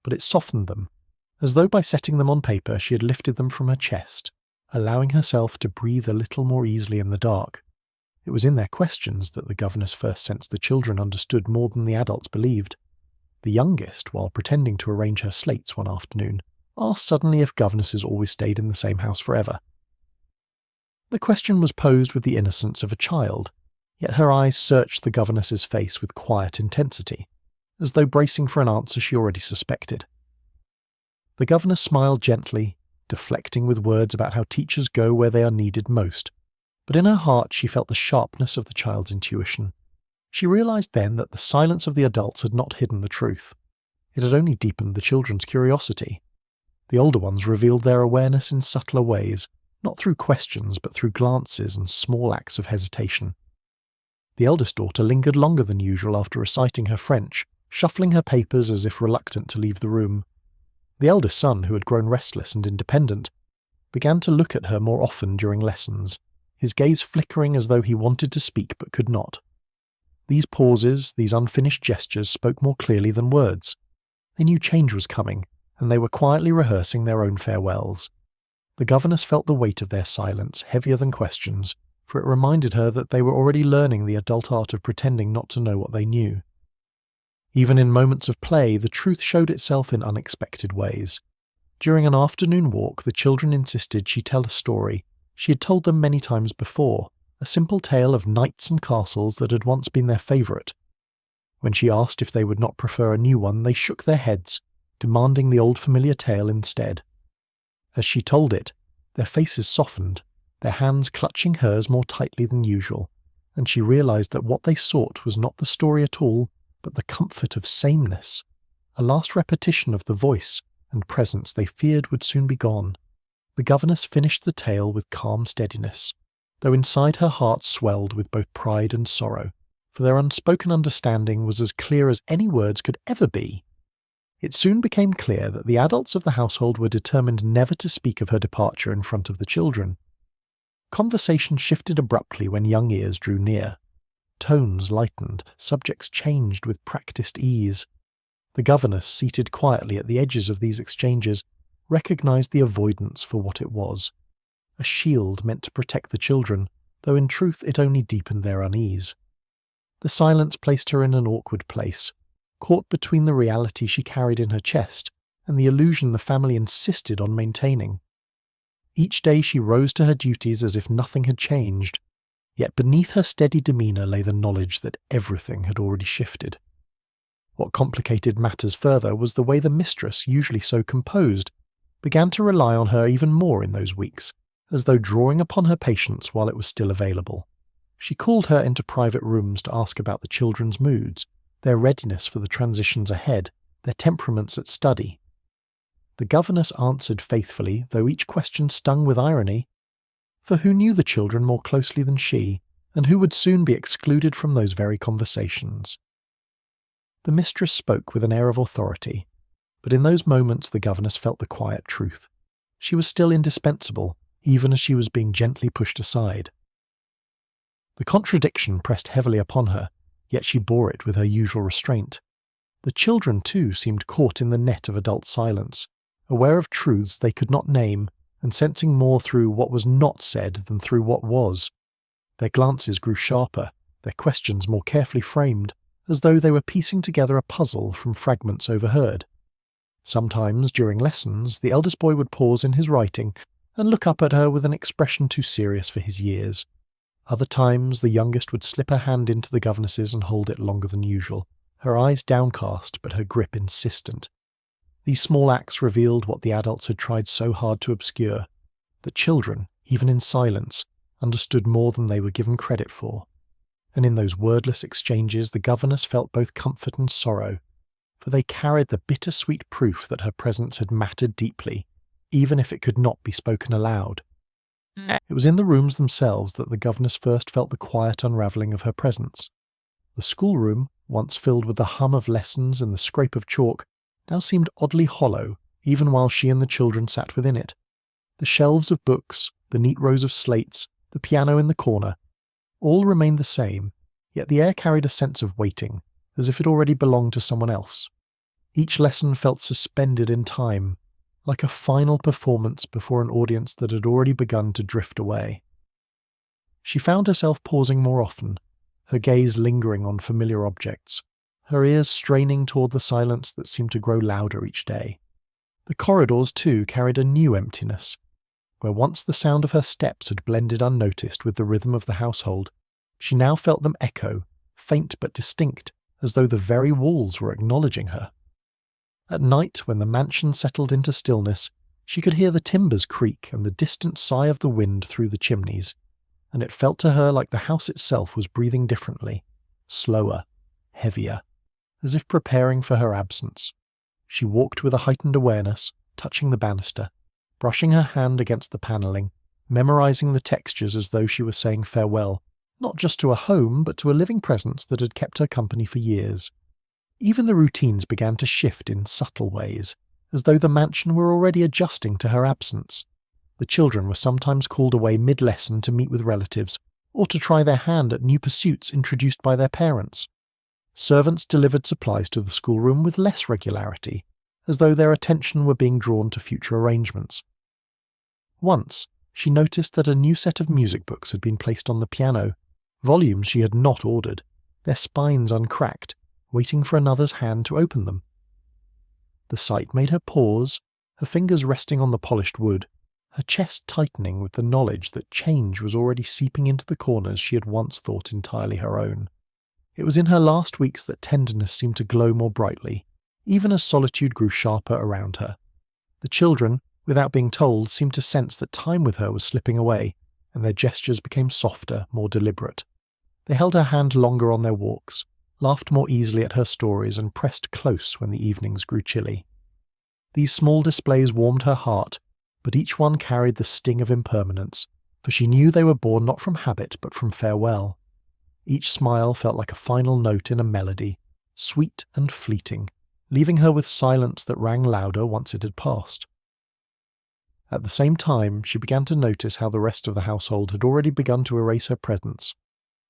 but it softened them, as though by setting them on paper she had lifted them from her chest, allowing herself to breathe a little more easily in the dark. It was in their questions that the governess first sensed the children understood more than the adults believed. The youngest, while pretending to arrange her slates one afternoon, asked suddenly if governesses always stayed in the same house forever. The question was posed with the innocence of a child, yet her eyes searched the governess's face with quiet intensity, as though bracing for an answer she already suspected. The governess smiled gently, deflecting with words about how teachers go where they are needed most, but in her heart she felt the sharpness of the child's intuition. She realized then that the silence of the adults had not hidden the truth. It had only deepened the children's curiosity. The older ones revealed their awareness in subtler ways, not through questions but through glances and small acts of hesitation. The eldest daughter lingered longer than usual after reciting her French, shuffling her papers as if reluctant to leave the room. The eldest son, who had grown restless and independent, began to look at her more often during lessons, his gaze flickering as though he wanted to speak but could not. These pauses, these unfinished gestures spoke more clearly than words. They knew change was coming, and they were quietly rehearsing their own farewells. The governess felt the weight of their silence, heavier than questions, for it reminded her that they were already learning the adult art of pretending not to know what they knew. Even in moments of play, the truth showed itself in unexpected ways. During an afternoon walk, the children insisted she tell a story she had told them many times before, a simple tale of knights and castles that had once been their favourite. When she asked if they would not prefer a new one, they shook their heads, demanding the old familiar tale instead. As she told it, their faces softened, their hands clutching hers more tightly than usual, and she realised that what they sought was not the story at all, but the comfort of sameness, a last repetition of the voice and presence they feared would soon be gone. The governess finished the tale with calm steadiness, though inside her heart swelled with both pride and sorrow, for their unspoken understanding was as clear as any words could ever be. It soon became clear that the adults of the household were determined never to speak of her departure in front of the children. Conversation shifted abruptly when young ears drew near. Tones lightened, subjects changed with practised ease. The governess, seated quietly at the edges of these exchanges, recognised the avoidance for what it was, a shield meant to protect the children, though in truth it only deepened their unease. The silence placed her in an awkward place, caught between the reality she carried in her chest and the illusion the family insisted on maintaining. Each day she rose to her duties as if nothing had changed, yet beneath her steady demeanour lay the knowledge that everything had already shifted. What complicated matters further was the way the mistress, usually so composed, began to rely on her even more in those weeks, as though drawing upon her patience while it was still available. She called her into private rooms to ask about the children's moods, their readiness for the transitions ahead, their temperaments at study. The governess answered faithfully, though each question stung with irony, for who knew the children more closely than she, and who would soon be excluded from those very conversations? The mistress spoke with an air of authority, but in those moments the governess felt the quiet truth. She was still indispensable, even as she was being gently pushed aside. The contradiction pressed heavily upon her, yet she bore it with her usual restraint. The children, too, seemed caught in the net of adult silence, aware of truths they could not name, and sensing more through what was not said than through what was. Their glances grew sharper, their questions more carefully framed, as though they were piecing together a puzzle from fragments overheard. Sometimes, during lessons, the eldest boy would pause in his writing and look up at her with an expression too serious for his years. Other times, the youngest would slip her hand into the governess's and hold it longer than usual, her eyes downcast but her grip insistent. These small acts revealed what the adults had tried so hard to obscure. The children, even in silence, understood more than they were given credit for. And in those wordless exchanges the governess felt both comfort and sorrow, for they carried the bittersweet proof that her presence had mattered deeply, even if it could not be spoken aloud. It was in the rooms themselves that the governess first felt the quiet unravelling of her presence. The schoolroom, once filled with the hum of lessons and the scrape of chalk, now seemed oddly hollow, even while she and the children sat within it. The shelves of books, the neat rows of slates, the piano in the corner, all remained the same, yet the air carried a sense of waiting, as if it already belonged to someone else. Each lesson felt suspended in time, like a final performance before an audience that had already begun to drift away. She found herself pausing more often, her gaze lingering on familiar objects, her ears straining toward the silence that seemed to grow louder each day. The corridors, too, carried a new emptiness. Where once the sound of her steps had blended unnoticed with the rhythm of the household, she now felt them echo, faint but distinct, as though the very walls were acknowledging her. At night, when the mansion settled into stillness, she could hear the timbers creak and the distant sigh of the wind through the chimneys, and it felt to her like the house itself was breathing differently, slower, heavier, as if preparing for her absence. She walked with a heightened awareness, touching the banister, brushing her hand against the panelling, memorising the textures as though she were saying farewell, not just to a home, but to a living presence that had kept her company for years. Even the routines began to shift in subtle ways, as though the mansion were already adjusting to her absence. The children were sometimes called away mid-lesson to meet with relatives, or to try their hand at new pursuits introduced by their parents. Servants delivered supplies to the schoolroom with less regularity, as though their attention were being drawn to future arrangements. Once, she noticed that a new set of music books had been placed on the piano, volumes she had not ordered, their spines uncracked, waiting for another's hand to open them. The sight made her pause, her fingers resting on the polished wood, her chest tightening with the knowledge that change was already seeping into the corners she had once thought entirely her own. It was in her last weeks that tenderness seemed to glow more brightly, even as solitude grew sharper around her. The children, without being told, seemed to sense that time with her was slipping away, and their gestures became softer, more deliberate. They held her hand longer on their walks, laughed more easily at her stories, and pressed close when the evenings grew chilly. These small displays warmed her heart, but each one carried the sting of impermanence, for she knew they were born not from habit but from farewell. Each smile felt like a final note in a melody, sweet and fleeting, leaving her with silence that rang louder once it had passed. At the same time, she began to notice how the rest of the household had already begun to erase her presence.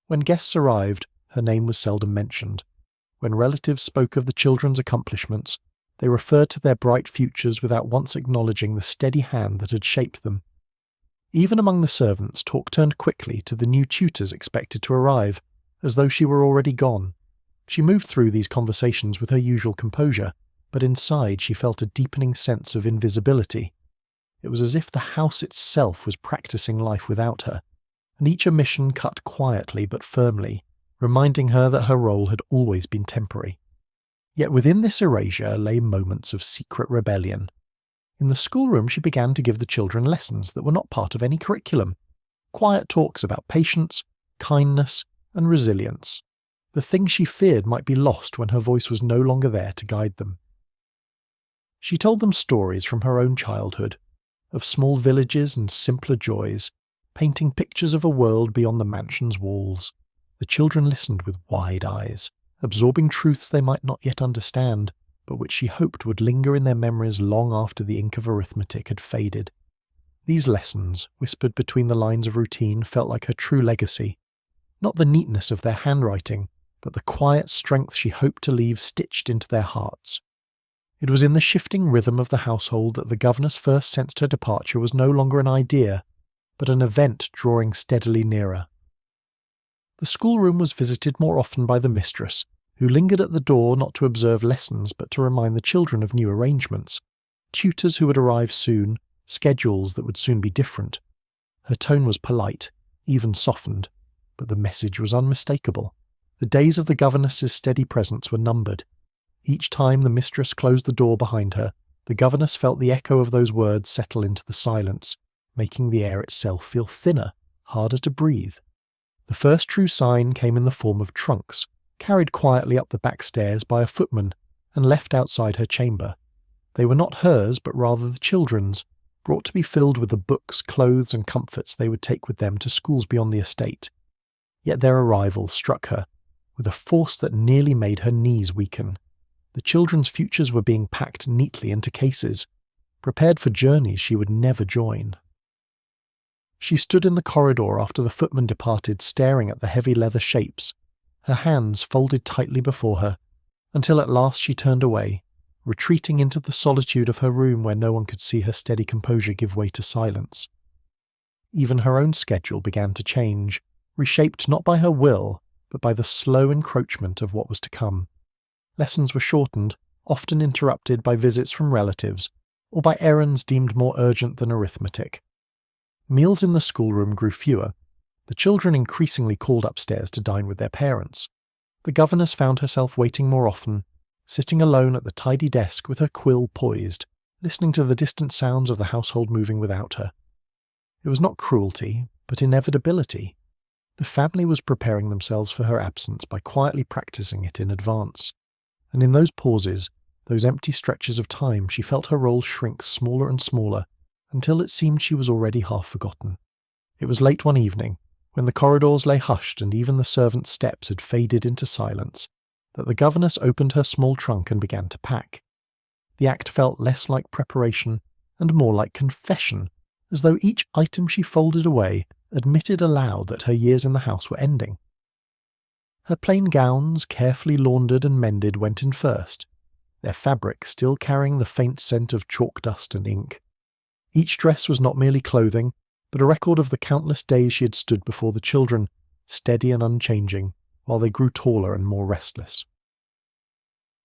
When guests arrived, her name was seldom mentioned. When relatives spoke of the children's accomplishments, they referred to their bright futures without once acknowledging the steady hand that had shaped them. Even among the servants, talk turned quickly to the new tutors expected to arrive, as though she were already gone. She moved through these conversations with her usual composure, but inside she felt a deepening sense of invisibility. It was as if the house itself was practicing life without her, and each omission cut quietly but firmly, reminding her that her role had always been temporary. Yet within this erasure lay moments of secret rebellion. In the schoolroom she began to give the children lessons that were not part of any curriculum. Quiet talks about patience, kindness, and resilience. The thing she feared might be lost when her voice was no longer there to guide them. She told them stories from her own childhood, of small villages and simpler joys, painting pictures of a world beyond the mansion's walls. The children listened with wide eyes, absorbing truths they might not yet understand, but which she hoped would linger in their memories long after the ink of arithmetic had faded. These lessons, whispered between the lines of routine, felt like her true legacy. Not the neatness of their handwriting, but the quiet strength she hoped to leave stitched into their hearts. It was in the shifting rhythm of the household that the governess first sensed her departure was no longer an idea, but an event drawing steadily nearer. The schoolroom was visited more often by the mistress, who lingered at the door not to observe lessons but to remind the children of new arrangements, tutors who would arrive soon, schedules that would soon be different. Her tone was polite, even softened, but the message was unmistakable. The days of the governess's steady presence were numbered. Each time the mistress closed the door behind her, the governess felt the echo of those words settle into the silence, making the air itself feel thinner, harder to breathe. The first true sign came in the form of trunks, carried quietly up the back stairs by a footman and left outside her chamber. They were not hers, but rather the children's, brought to be filled with the books, clothes and comforts they would take with them to schools beyond the estate. Yet their arrival struck her with a force that nearly made her knees weaken. The children's futures were being packed neatly into cases, prepared for journeys she would never join. She stood in the corridor after the footman departed, staring at the heavy leather shapes, her hands folded tightly before her, until at last she turned away, retreating into the solitude of her room where no one could see her steady composure give way to silence. Even her own schedule began to change, reshaped not by her will, but by the slow encroachment of what was to come. Lessons were shortened, often interrupted by visits from relatives, or by errands deemed more urgent than arithmetic. Meals in the schoolroom grew fewer. The children increasingly called upstairs to dine with their parents. The governess found herself waiting more often, sitting alone at the tidy desk with her quill poised, listening to the distant sounds of the household moving without her. It was not cruelty, but inevitability. The family was preparing themselves for her absence by quietly practicing it in advance. And in those pauses, those empty stretches of time, she felt her role shrink smaller and smaller, until it seemed she was already half forgotten. It was late one evening, when the corridors lay hushed and even the servants' steps had faded into silence, that the governess opened her small trunk and began to pack. The act felt less like preparation and more like confession, as though each item she folded away admitted aloud that her years in the house were ending. Her plain gowns, carefully laundered and mended, went in first, their fabric still carrying the faint scent of chalk dust and ink. Each dress was not merely clothing, but a record of the countless days she had stood before the children, steady and unchanging, while they grew taller and more restless.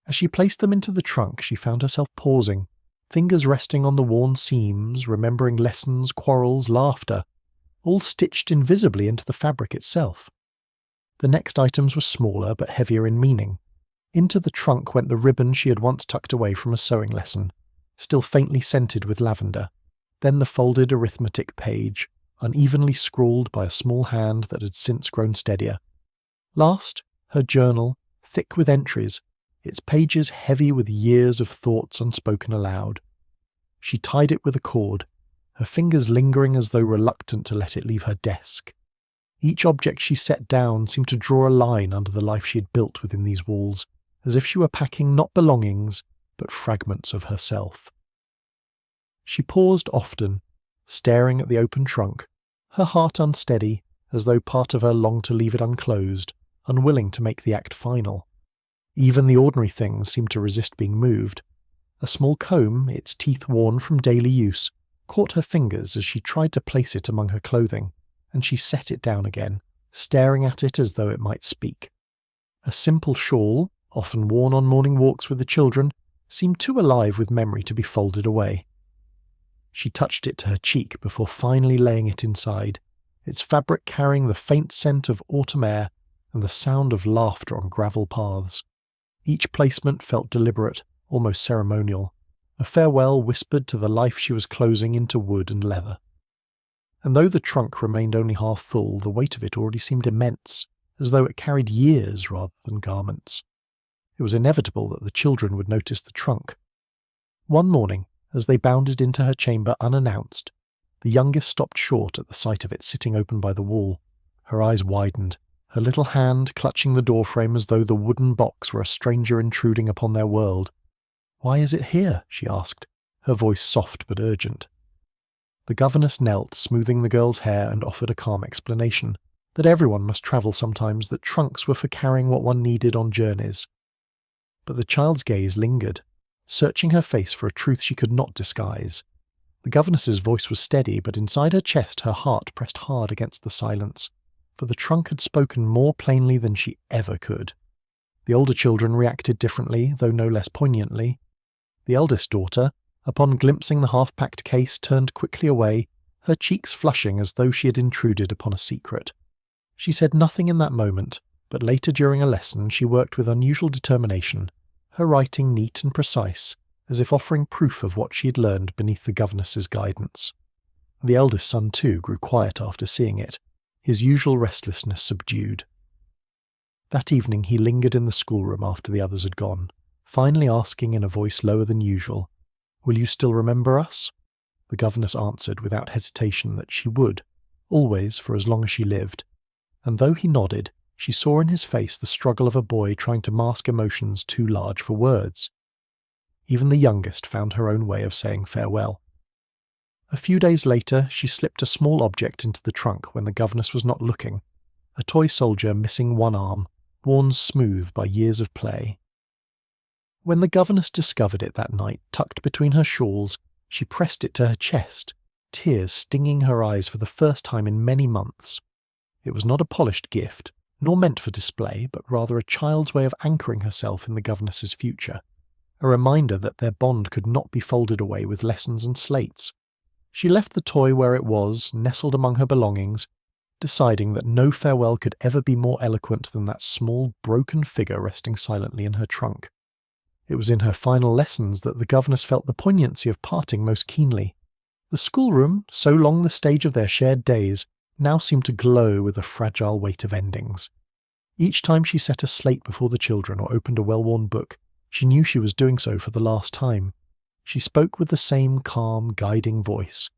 As she placed them into the trunk, she found herself pausing, fingers resting on the worn seams, remembering lessons, quarrels, laughter, all stitched invisibly into the fabric itself. The next items were smaller but heavier in meaning. Into the trunk went the ribbon she had once tucked away from a sewing lesson, still faintly scented with lavender, then the folded arithmetic page, unevenly scrawled by a small hand that had since grown steadier. Last, her journal, thick with entries, its pages heavy with years of thoughts unspoken aloud. She tied it with a cord, her fingers lingering as though reluctant to let it leave her desk. Each object she set down seemed to draw a line under the life she had built within these walls, as if she were packing not belongings, but fragments of herself. She paused often, staring at the open trunk, her heart unsteady, as though part of her longed to leave it unclosed, unwilling to make the act final. Even the ordinary things seemed to resist being moved. A small comb, its teeth worn from daily use, caught her fingers as she tried to place it among her clothing, and she set it down again, staring at it as though it might speak. A simple shawl, often worn on morning walks with the children, seemed too alive with memory to be folded away. She touched it to her cheek before finally laying it inside, its fabric carrying the faint scent of autumn air and the sound of laughter on gravel paths. Each placement felt deliberate, almost ceremonial, a farewell whispered to the life she was closing into wood and leather. And though the trunk remained only half full, the weight of it already seemed immense, as though it carried years rather than garments. It was inevitable that the children would notice the trunk. One morning, as they bounded into her chamber unannounced, the youngest stopped short at the sight of it sitting open by the wall. Her eyes widened, her little hand clutching the doorframe as though the wooden box were a stranger intruding upon their world. "Why is it here?" she asked, her voice soft but urgent. The governess knelt, smoothing the girl's hair, and offered a calm explanation, that everyone must travel sometimes, that trunks were for carrying what one needed on journeys. But the child's gaze lingered, searching her face for a truth she could not disguise. The governess's voice was steady, but inside her chest her heart pressed hard against the silence, for the trunk had spoken more plainly than she ever could. The older children reacted differently, though no less poignantly. The eldest daughter, upon glimpsing the half-packed case, turned quickly away, her cheeks flushing as though she had intruded upon a secret. She said nothing in that moment, but later during a lesson she worked with unusual determination, her writing neat and precise, as if offering proof of what she had learned beneath the governess's guidance. The eldest son, too, grew quiet after seeing it, his usual restlessness subdued. That evening he lingered in the schoolroom after the others had gone, finally asking in a voice lower than usual, "Will you still remember us?" The governess answered without hesitation that she would, always for as long as she lived, and though he nodded, she saw in his face the struggle of a boy trying to mask emotions too large for words. Even the youngest found her own way of saying farewell. A few days later, she slipped a small object into the trunk when the governess was not looking, a toy soldier missing one arm, worn smooth by years of play. When the governess discovered it that night, tucked between her shawls, she pressed it to her chest, tears stinging her eyes for the first time in many months. It was not a polished gift, nor meant for display, but rather a child's way of anchoring herself in the governess's future, a reminder that their bond could not be folded away with lessons and slates. She left the toy where it was, nestled among her belongings, deciding that no farewell could ever be more eloquent than that small, broken figure resting silently in her trunk. It was in her final lessons that the governess felt the poignancy of parting most keenly. The schoolroom, so long the stage of their shared days, now seemed to glow with the fragile weight of endings. Each time she set a slate before the children or opened a well-worn book, she knew she was doing so for the last time. She spoke with the same calm, guiding voice,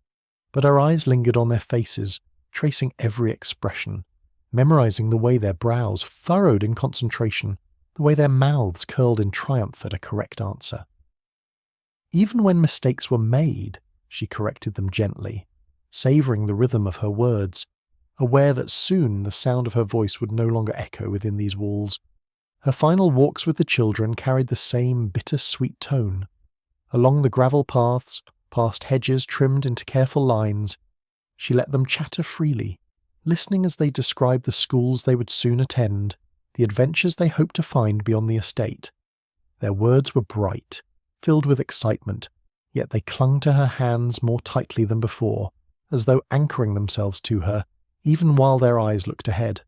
but her eyes lingered on their faces, tracing every expression, memorizing the way their brows furrowed in concentration, the way their mouths curled in triumph at a correct answer. Even when mistakes were made, she corrected them gently, savouring the rhythm of her words, aware that soon the sound of her voice would no longer echo within these walls. Her final walks with the children carried the same bitter-sweet tone. Along the gravel paths, past hedges trimmed into careful lines, she let them chatter freely, listening as they described the schools they would soon attend, the adventures they hoped to find beyond the estate. Their words were bright, filled with excitement, yet they clung to her hands more tightly than before, as though anchoring themselves to her, even while their eyes looked ahead.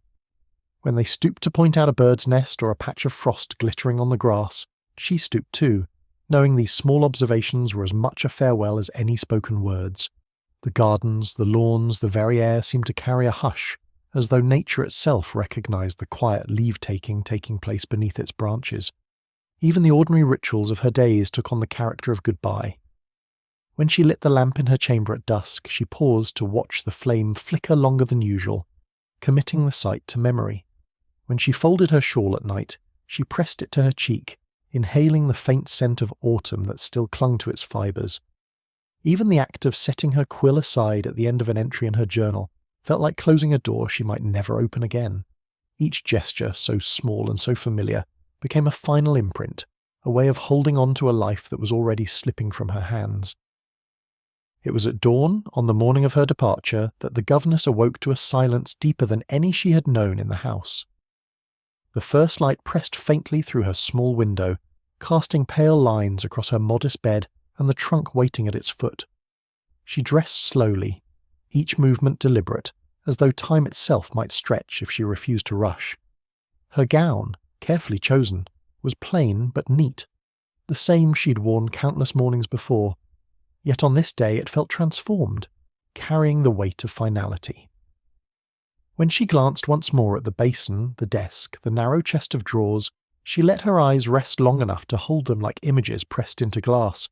When they stooped to point out a bird's nest or a patch of frost glittering on the grass, she stooped too, knowing these small observations were as much a farewell as any spoken words. The gardens, the lawns, the very air seemed to carry a hush, as though nature itself recognised the quiet leave-taking taking place beneath its branches. Even the ordinary rituals of her days took on the character of goodbye. When she lit the lamp in her chamber at dusk, she paused to watch the flame flicker longer than usual, committing the sight to memory. When she folded her shawl at night, she pressed it to her cheek, inhaling the faint scent of autumn that still clung to its fibres. Even the act of setting her quill aside at the end of an entry in her journal felt like closing a door she might never open again. Each gesture, so small and so familiar, became a final imprint, a way of holding on to a life that was already slipping from her hands. It was at dawn, on the morning of her departure, that the governess awoke to a silence deeper than any she had known in the house. The first light pressed faintly through her small window, casting pale lines across her modest bed and the trunk waiting at its foot. She dressed slowly, each movement deliberate, as though time itself might stretch if she refused to rush. Her gown, carefully chosen, was plain but neat, the same she'd worn countless mornings before, yet on this day it felt transformed, carrying the weight of finality. When she glanced once more at the basin, the desk, the narrow chest of drawers, she let her eyes rest long enough to hold them like images pressed into glass,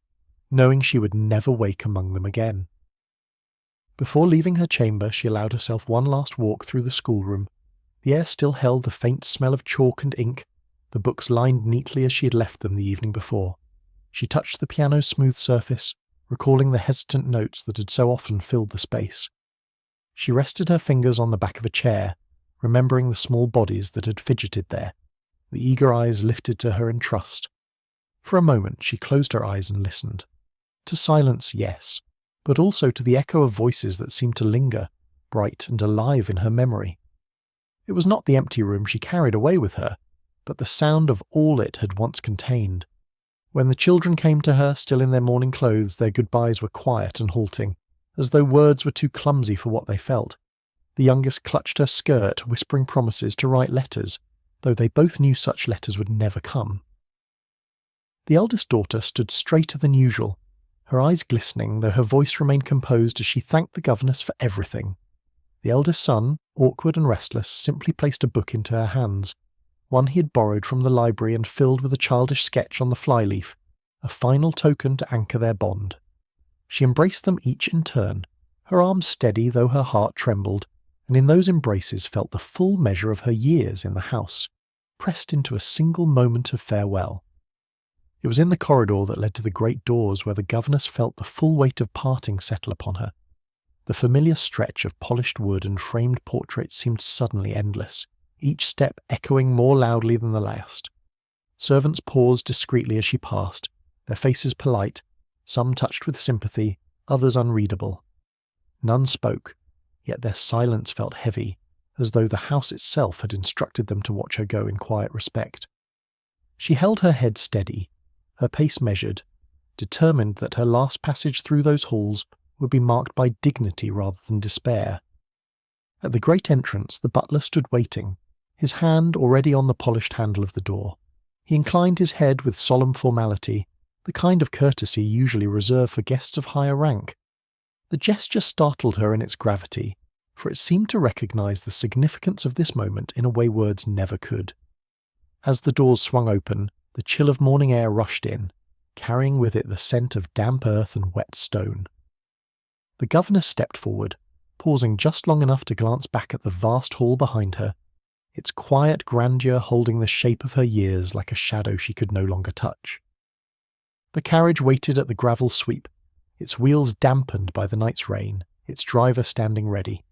knowing she would never wake among them again. Before leaving her chamber, she allowed herself one last walk through the schoolroom. The air still held the faint smell of chalk and ink, the books lined neatly as she had left them the evening before. She touched the piano's smooth surface, recalling the hesitant notes that had so often filled the space. She rested her fingers on the back of a chair, remembering the small bodies that had fidgeted there. The eager eyes lifted to her in trust. For a moment she closed her eyes and listened. To silence, yes, but also to the echo of voices that seemed to linger, bright and alive in her memory. It was not the empty room she carried away with her, but the sound of all it had once contained. When the children came to her, still in their morning clothes, their goodbyes were quiet and halting, as though words were too clumsy for what they felt. The youngest clutched her skirt, whispering promises to write letters, though they both knew such letters would never come. The eldest daughter stood straighter than usual, her eyes glistening, though her voice remained composed as she thanked the governess for everything. The eldest son, awkward and restless, simply placed a book into her hands, one he had borrowed from the library and filled with a childish sketch on the flyleaf, a final token to anchor their bond. She embraced them each in turn, her arms steady though her heart trembled, and in those embraces felt the full measure of her years in the house, pressed into a single moment of farewell. It was in the corridor that led to the great doors where the governess felt the full weight of parting settle upon her. The familiar stretch of polished wood and framed portraits seemed suddenly endless, each step echoing more loudly than the last. Servants paused discreetly as she passed, their faces polite, some touched with sympathy, others unreadable. None spoke, yet their silence felt heavy, as though the house itself had instructed them to watch her go in quiet respect. She held her head steady, her pace measured, determined that her last passage through those halls would be marked by dignity rather than despair. At the great entrance the butler stood waiting, his hand already on the polished handle of the door. He inclined his head with solemn formality, the kind of courtesy usually reserved for guests of higher rank. The gesture startled her in its gravity, for it seemed to recognise the significance of this moment in a way words never could. As the doors swung open, the chill of morning air rushed in, carrying with it the scent of damp earth and wet stone. The governess stepped forward, pausing just long enough to glance back at the vast hall behind her, its quiet grandeur holding the shape of her years like a shadow she could no longer touch. The carriage waited at the gravel sweep, its wheels dampened by the night's rain, its driver standing ready.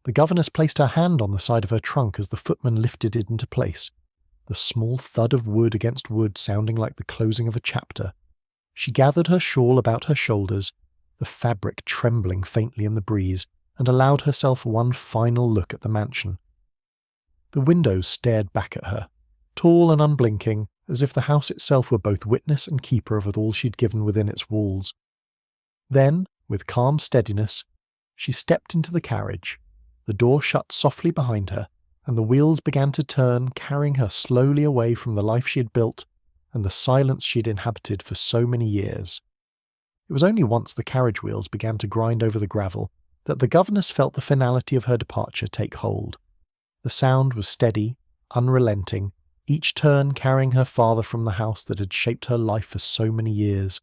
The governess placed her hand on the side of her trunk as the footman lifted it into place, the small thud of wood against wood sounding like the closing of a chapter. She gathered her shawl about her shoulders, the fabric trembling faintly in the breeze, and allowed herself one final look at the mansion. The windows stared back at her, tall and unblinking, as if the house itself were both witness and keeper of all she'd given within its walls. Then, with calm steadiness, she stepped into the carriage. The door shut softly behind her, and the wheels began to turn, carrying her slowly away from the life she had built and the silence she had inhabited for so many years. It was only once the carriage wheels began to grind over the gravel that the governess felt the finality of her departure take hold. The sound was steady, unrelenting, each turn carrying her farther from the house that had shaped her life for so many years.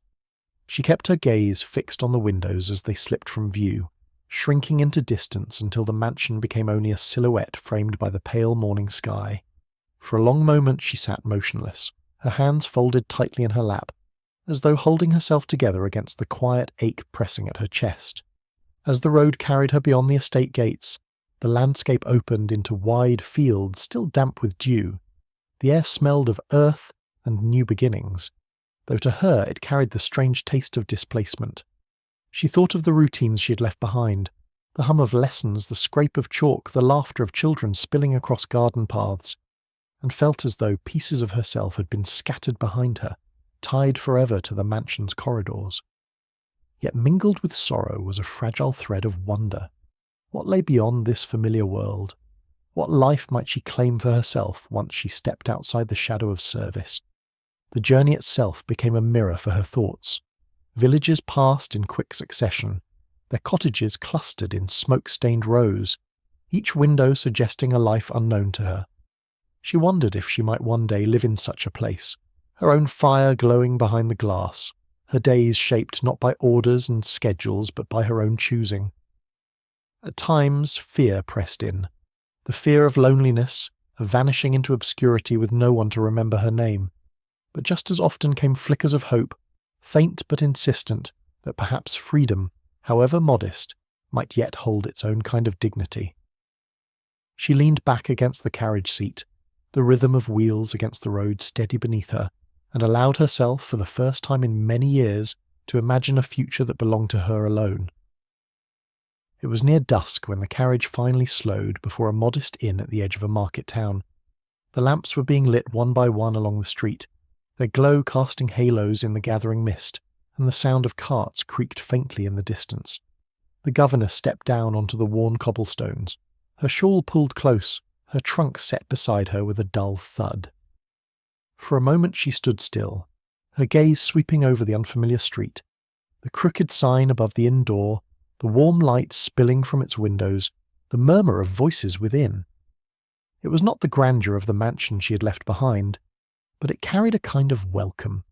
She kept her gaze fixed on the windows as they slipped from view, shrinking into distance until the mansion became only a silhouette framed by the pale morning sky. For a long moment she sat motionless, her hands folded tightly in her lap, as though holding herself together against the quiet ache pressing at her chest. As the road carried her beyond the estate gates, the landscape opened into wide fields still damp with dew. The air smelled of earth and new beginnings, though to her it carried the strange taste of displacement. She thought of the routines she had left behind, the hum of lessons, the scrape of chalk, the laughter of children spilling across garden paths, and felt as though pieces of herself had been scattered behind her, tied forever to the mansion's corridors. Yet mingled with sorrow was a fragile thread of wonder. What lay beyond this familiar world? What life might she claim for herself once she stepped outside the shadow of service? The journey itself became a mirror for her thoughts. Villages passed in quick succession, their cottages clustered in smoke-stained rows, each window suggesting a life unknown to her. She wondered if she might one day live in such a place, her own fire glowing behind the glass, her days shaped not by orders and schedules but by her own choosing. At times, fear pressed in, the fear of loneliness, of vanishing into obscurity with no one to remember her name. But just as often came flickers of hope, faint but insistent, that perhaps freedom, however modest, might yet hold its own kind of dignity. She leaned back against the carriage seat, the rhythm of wheels against the road steady beneath her, and allowed herself, for the first time in many years, to imagine a future that belonged to her alone. It was near dusk when the carriage finally slowed before a modest inn at the edge of a market town. The lamps were being lit one by one along the street, their glow casting halos in the gathering mist, and the sound of carts creaked faintly in the distance. The governess stepped down onto the worn cobblestones, her shawl pulled close, her trunk set beside her with a dull thud. For a moment she stood still, her gaze sweeping over the unfamiliar street, the crooked sign above the inn door, the warm light spilling from its windows, the murmur of voices within. It was not the grandeur of the mansion she had left behind, but it carried a kind of welcome,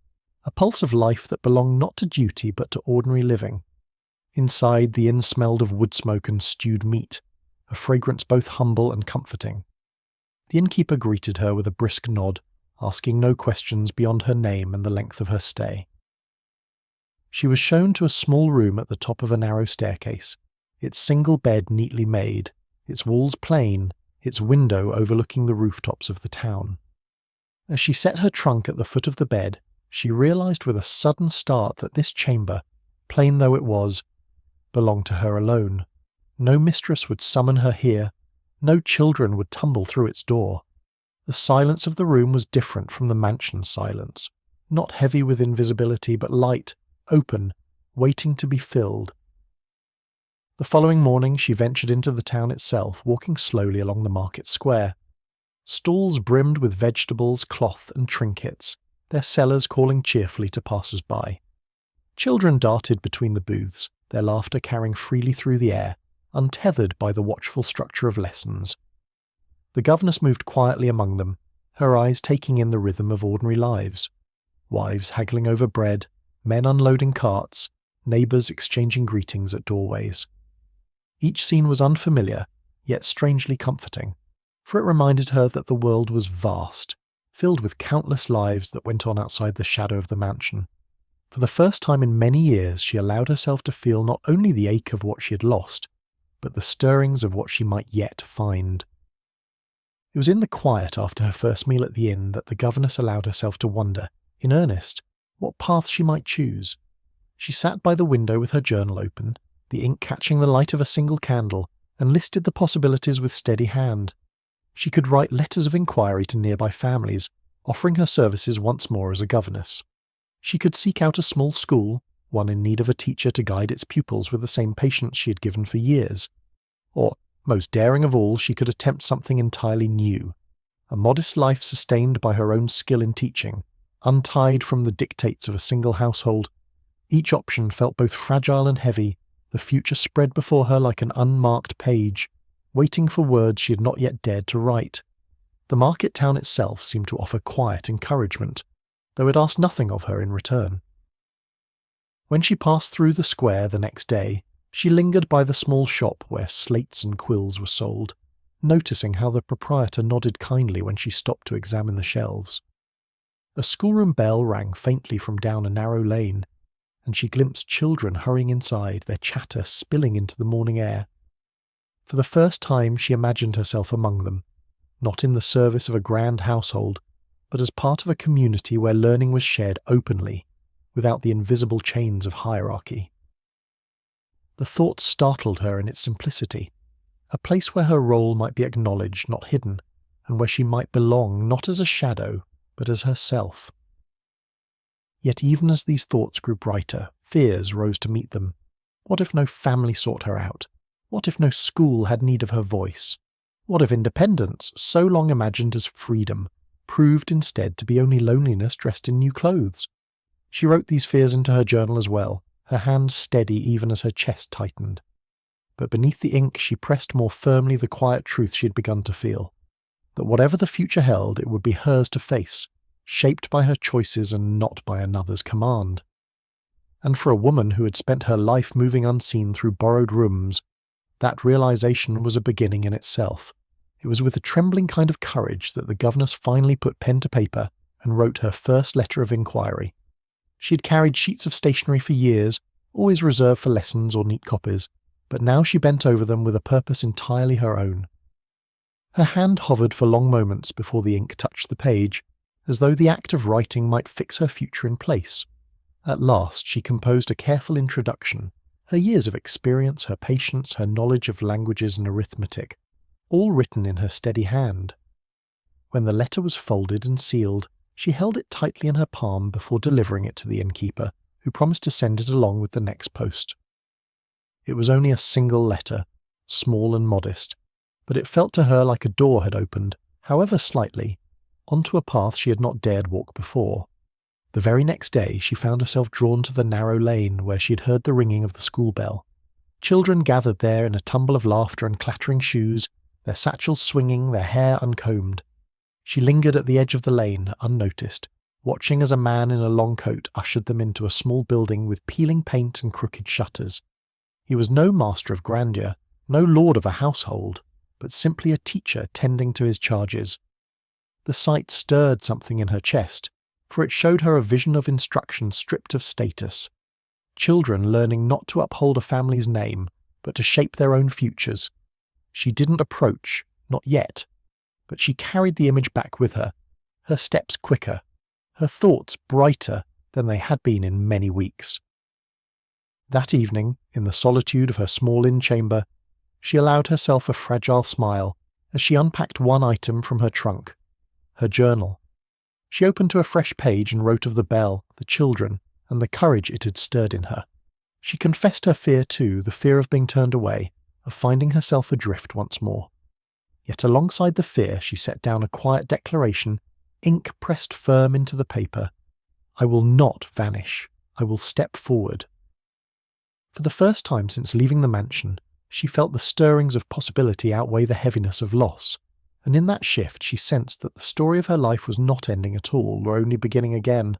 a pulse of life that belonged not to duty but to ordinary living. Inside, the inn smelled of wood smoke and stewed meat, a fragrance both humble and comforting. The innkeeper greeted her with a brisk nod, asking no questions beyond her name and the length of her stay. She was shown to a small room at the top of a narrow staircase, its single bed neatly made, its walls plain, its window overlooking the rooftops of the town. As she set her trunk at the foot of the bed, she realized with a sudden start that this chamber, plain though it was, belonged to her alone. No mistress would summon her here, no children would tumble through its door. The silence of the room was different from the mansion's silence, not heavy with invisibility but light, open, waiting to be filled. The following morning she ventured into the town itself, walking slowly along the market square. Stalls brimmed with vegetables, cloth and trinkets, their sellers calling cheerfully to passers-by. Children darted between the booths, their laughter carrying freely through the air, untethered by the watchful structure of lessons. The governess moved quietly among them, her eyes taking in the rhythm of ordinary lives. Wives haggling over bread, men unloading carts, neighbours exchanging greetings at doorways. Each scene was unfamiliar, yet strangely comforting, for it reminded her that the world was vast, filled with countless lives that went on outside the shadow of the mansion. For the first time in many years she allowed herself to feel not only the ache of what she had lost, but the stirrings of what she might yet find. It was in the quiet after her first meal at the inn that the governess allowed herself to wonder, in earnest, what path she might choose. She sat by the window with her journal open, the ink catching the light of a single candle, and listed the possibilities with steady hand. She could write letters of inquiry to nearby families, offering her services once more as a governess. She could seek out a small school, one in need of a teacher to guide its pupils with the same patience she had given for years. Or, most daring of all, she could attempt something entirely new, a modest life sustained by her own skill in teaching, untied from the dictates of a single household. Each option felt both fragile and heavy, the future spread before her like an unmarked page, waiting for words she had not yet dared to write. The market town itself seemed to offer quiet encouragement, though it asked nothing of her in return. When she passed through the square the next day, she lingered by the small shop where slates and quills were sold, noticing how the proprietor nodded kindly when she stopped to examine the shelves. A schoolroom bell rang faintly from down a narrow lane, and she glimpsed children hurrying inside, their chatter spilling into the morning air. For the first time she imagined herself among them, not in the service of a grand household, but as part of a community where learning was shared openly, without the invisible chains of hierarchy. The thought startled her in its simplicity, a place where her role might be acknowledged, not hidden, and where she might belong not as a shadow, but as herself. Yet even as these thoughts grew brighter, fears rose to meet them. What if no family sought her out? What if no school had need of her voice? What if independence, so long imagined as freedom, proved instead to be only loneliness dressed in new clothes? She wrote these fears into her journal as well, her hand steady even as her chest tightened. But beneath the ink she pressed more firmly the quiet truth she had begun to feel, that whatever the future held, it would be hers to face, shaped by her choices and not by another's command. And for a woman who had spent her life moving unseen through borrowed rooms, that realization was a beginning in itself. It was with a trembling kind of courage that the governess finally put pen to paper and wrote her first letter of inquiry. She had carried sheets of stationery for years, always reserved for lessons or neat copies, but now she bent over them with a purpose entirely her own. Her hand hovered for long moments before the ink touched the page, as though the act of writing might fix her future in place. At last she composed a careful introduction, her years of experience, her patience, her knowledge of languages and arithmetic, all written in her steady hand. When the letter was folded and sealed, she held it tightly in her palm before delivering it to the innkeeper, who promised to send it along with the next post. It was only a single letter, small and modest, but it felt to her like a door had opened, however slightly, onto a path she had not dared walk before. The very next day she found herself drawn to the narrow lane where she had heard the ringing of the school bell. Children gathered there in a tumble of laughter and clattering shoes, their satchels swinging, their hair uncombed. She lingered at the edge of the lane, unnoticed, watching as a man in a long coat ushered them into a small building with peeling paint and crooked shutters. He was no master of grandeur, no lord of a household, but simply a teacher tending to his charges. The sight stirred something in her chest, for it showed her a vision of instruction stripped of status. Children learning not to uphold a family's name, but to shape their own futures. She didn't approach, not yet, but she carried the image back with her, her steps quicker, her thoughts brighter than they had been in many weeks. That evening, in the solitude of her small inn chamber, she allowed herself a fragile smile as she unpacked one item from her trunk, her journal. She opened to a fresh page and wrote of the bell, the children, and the courage it had stirred in her. She confessed her fear too, the fear of being turned away, of finding herself adrift once more. Yet alongside the fear she set down a quiet declaration, ink pressed firm into the paper. I will not vanish. I will step forward. For the first time since leaving the mansion, she felt the stirrings of possibility outweigh the heaviness of loss, and in that shift she sensed that the story of her life was not ending at all, or only beginning again.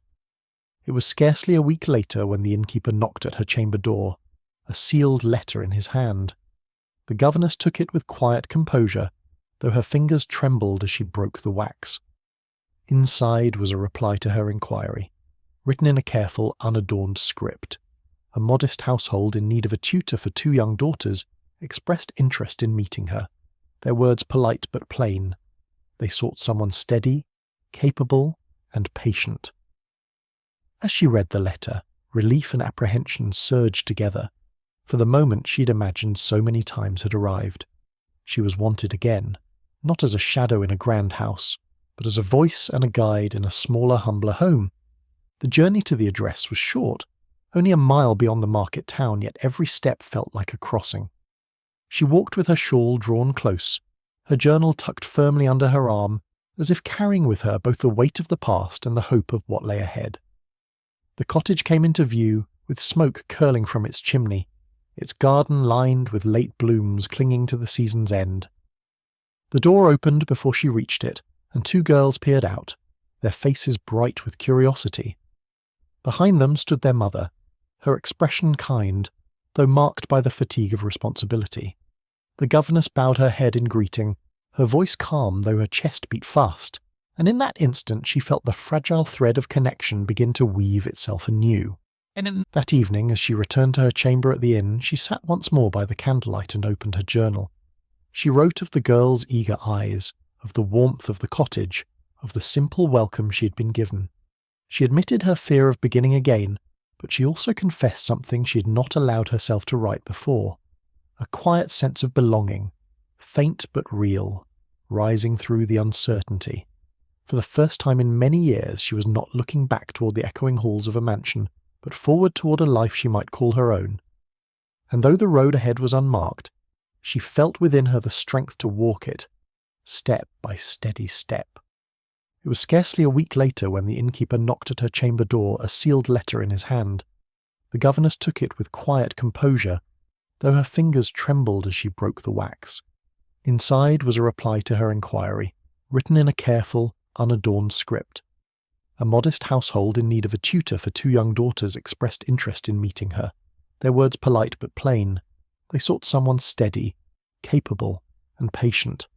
It was scarcely a week later when the innkeeper knocked at her chamber door, a sealed letter in his hand. The governess took it with quiet composure, though her fingers trembled as she broke the wax. Inside was a reply to her inquiry, written in a careful, unadorned script. A modest household in need of a tutor for 2 young daughters expressed interest in meeting her, their words polite but plain. They sought someone steady, capable, and patient. As she read the letter, relief and apprehension surged together, for the moment she'd imagined so many times had arrived. She was wanted again, not as a shadow in a grand house, but as a voice and a guide in a smaller, humbler home. The journey to the address was short, only a mile beyond the market town, yet every step felt like a crossing. She walked with her shawl drawn close, her journal tucked firmly under her arm, as if carrying with her both the weight of the past and the hope of what lay ahead. The cottage came into view, with smoke curling from its chimney, its garden lined with late blooms clinging to the season's end. The door opened before she reached it, and two girls peered out, their faces bright with curiosity. Behind them stood their mother, her expression kind, though marked by the fatigue of responsibility. The governess bowed her head in greeting, her voice calm though her chest beat fast, and in that instant she felt the fragile thread of connection begin to weave itself anew. That evening, as she returned to her chamber at the inn, she sat once more by the candlelight and opened her journal. She wrote of the girl's eager eyes, of the warmth of the cottage, of the simple welcome she had been given. She admitted her fear of beginning again, but she also confessed something she had not allowed herself to write before. A quiet sense of belonging, faint but real, rising through the uncertainty. For the first time in many years she was not looking back toward the echoing halls of a mansion, but forward toward a life she might call her own. And though the road ahead was unmarked, she felt within her the strength to walk it, step by steady step. It was scarcely a week later when the innkeeper knocked at her chamber door, a sealed letter in his hand. The governess took it with quiet composure, though her fingers trembled as she broke the wax. Inside was a reply to her inquiry, written in a careful, unadorned script. A modest household in need of a tutor for two young daughters expressed interest in meeting her, their words polite but plain. They sought someone steady, capable, and patient.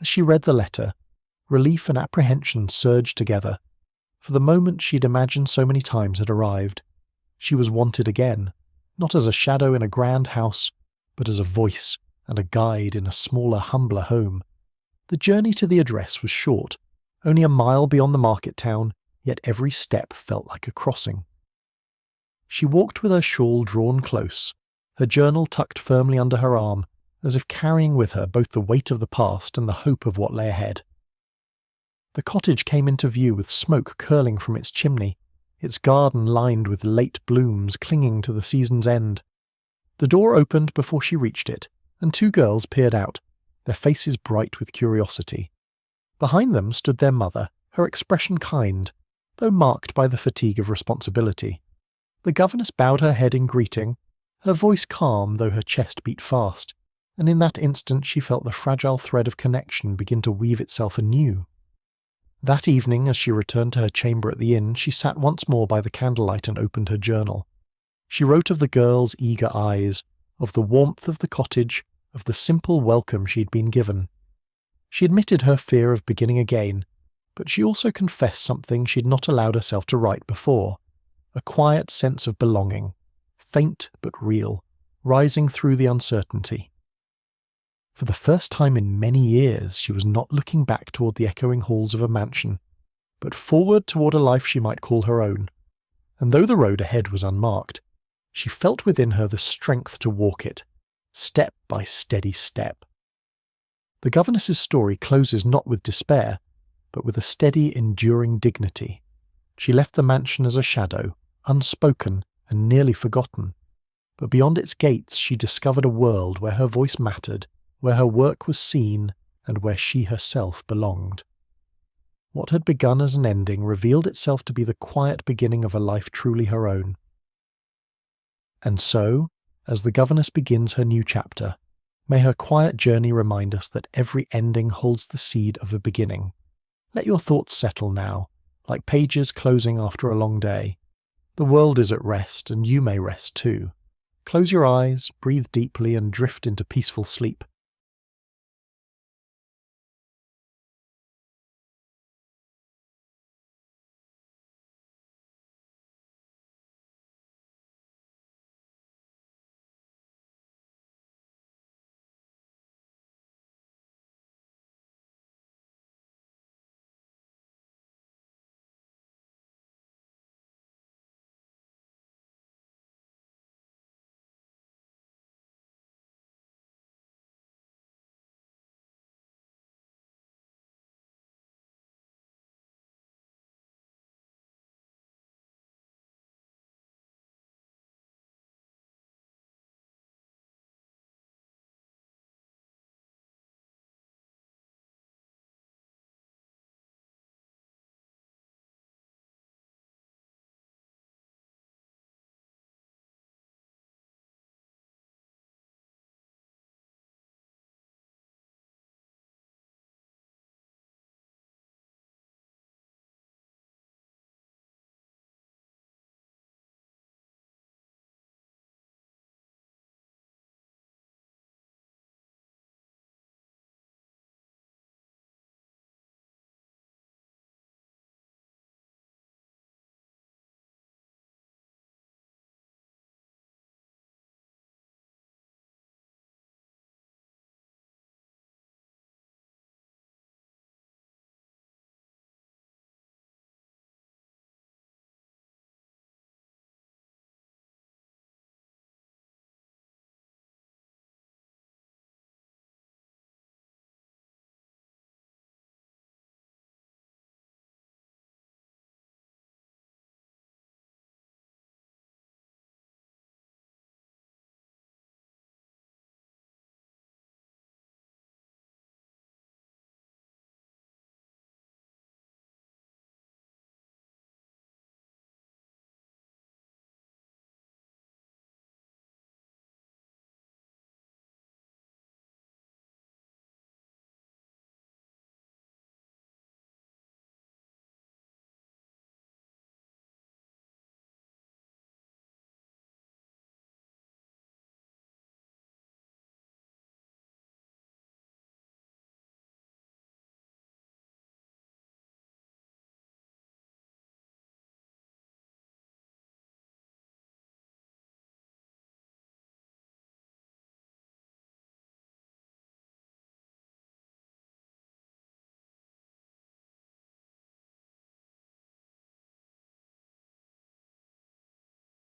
As she read the letter, relief and apprehension surged together, for the moment she had imagined so many times had arrived. She was wanted again, not as a shadow in a grand house, but as a voice and a guide in a smaller, humbler home. The journey to the address was short, only a mile beyond the market town, yet every step felt like a crossing. She walked with her shawl drawn close, her journal tucked firmly under her arm, as if carrying with her both the weight of the past and the hope of what lay ahead. The cottage came into view with smoke curling from its chimney, its garden lined with late blooms clinging to the season's end. The door opened before she reached it, and two girls peered out, their faces bright with curiosity. Behind them stood their mother, her expression kind, though marked by the fatigue of responsibility. The governess bowed her head in greeting, her voice calm though her chest beat fast, and in that instant she felt the fragile thread of connection begin to weave itself anew. That evening, as she returned to her chamber at the inn, she sat once more by the candlelight and opened her journal. She wrote of the girl's eager eyes, of the warmth of the cottage, of the simple welcome she had been given. She admitted her fear of beginning again, but she also confessed something she had not allowed herself to write before, a quiet sense of belonging, faint but real, rising through the uncertainty. For the first time in many years she was not looking back toward the echoing halls of a mansion, but forward toward a life she might call her own. And though the road ahead was unmarked, she felt within her the strength to walk it, step by steady step. The governess's story closes not with despair, but with a steady, enduring dignity. She left the mansion as a shadow, unspoken and nearly forgotten, but beyond its gates she discovered a world where her voice mattered, where her work was seen, and where she herself belonged. What had begun as an ending revealed itself to be the quiet beginning of a life truly her own. And so, as the governess begins her new chapter, may her quiet journey remind us that every ending holds the seed of a beginning. Let your thoughts settle now, like pages closing after a long day. The world is at rest, and you may rest too. Close your eyes, breathe deeply, and drift into peaceful sleep.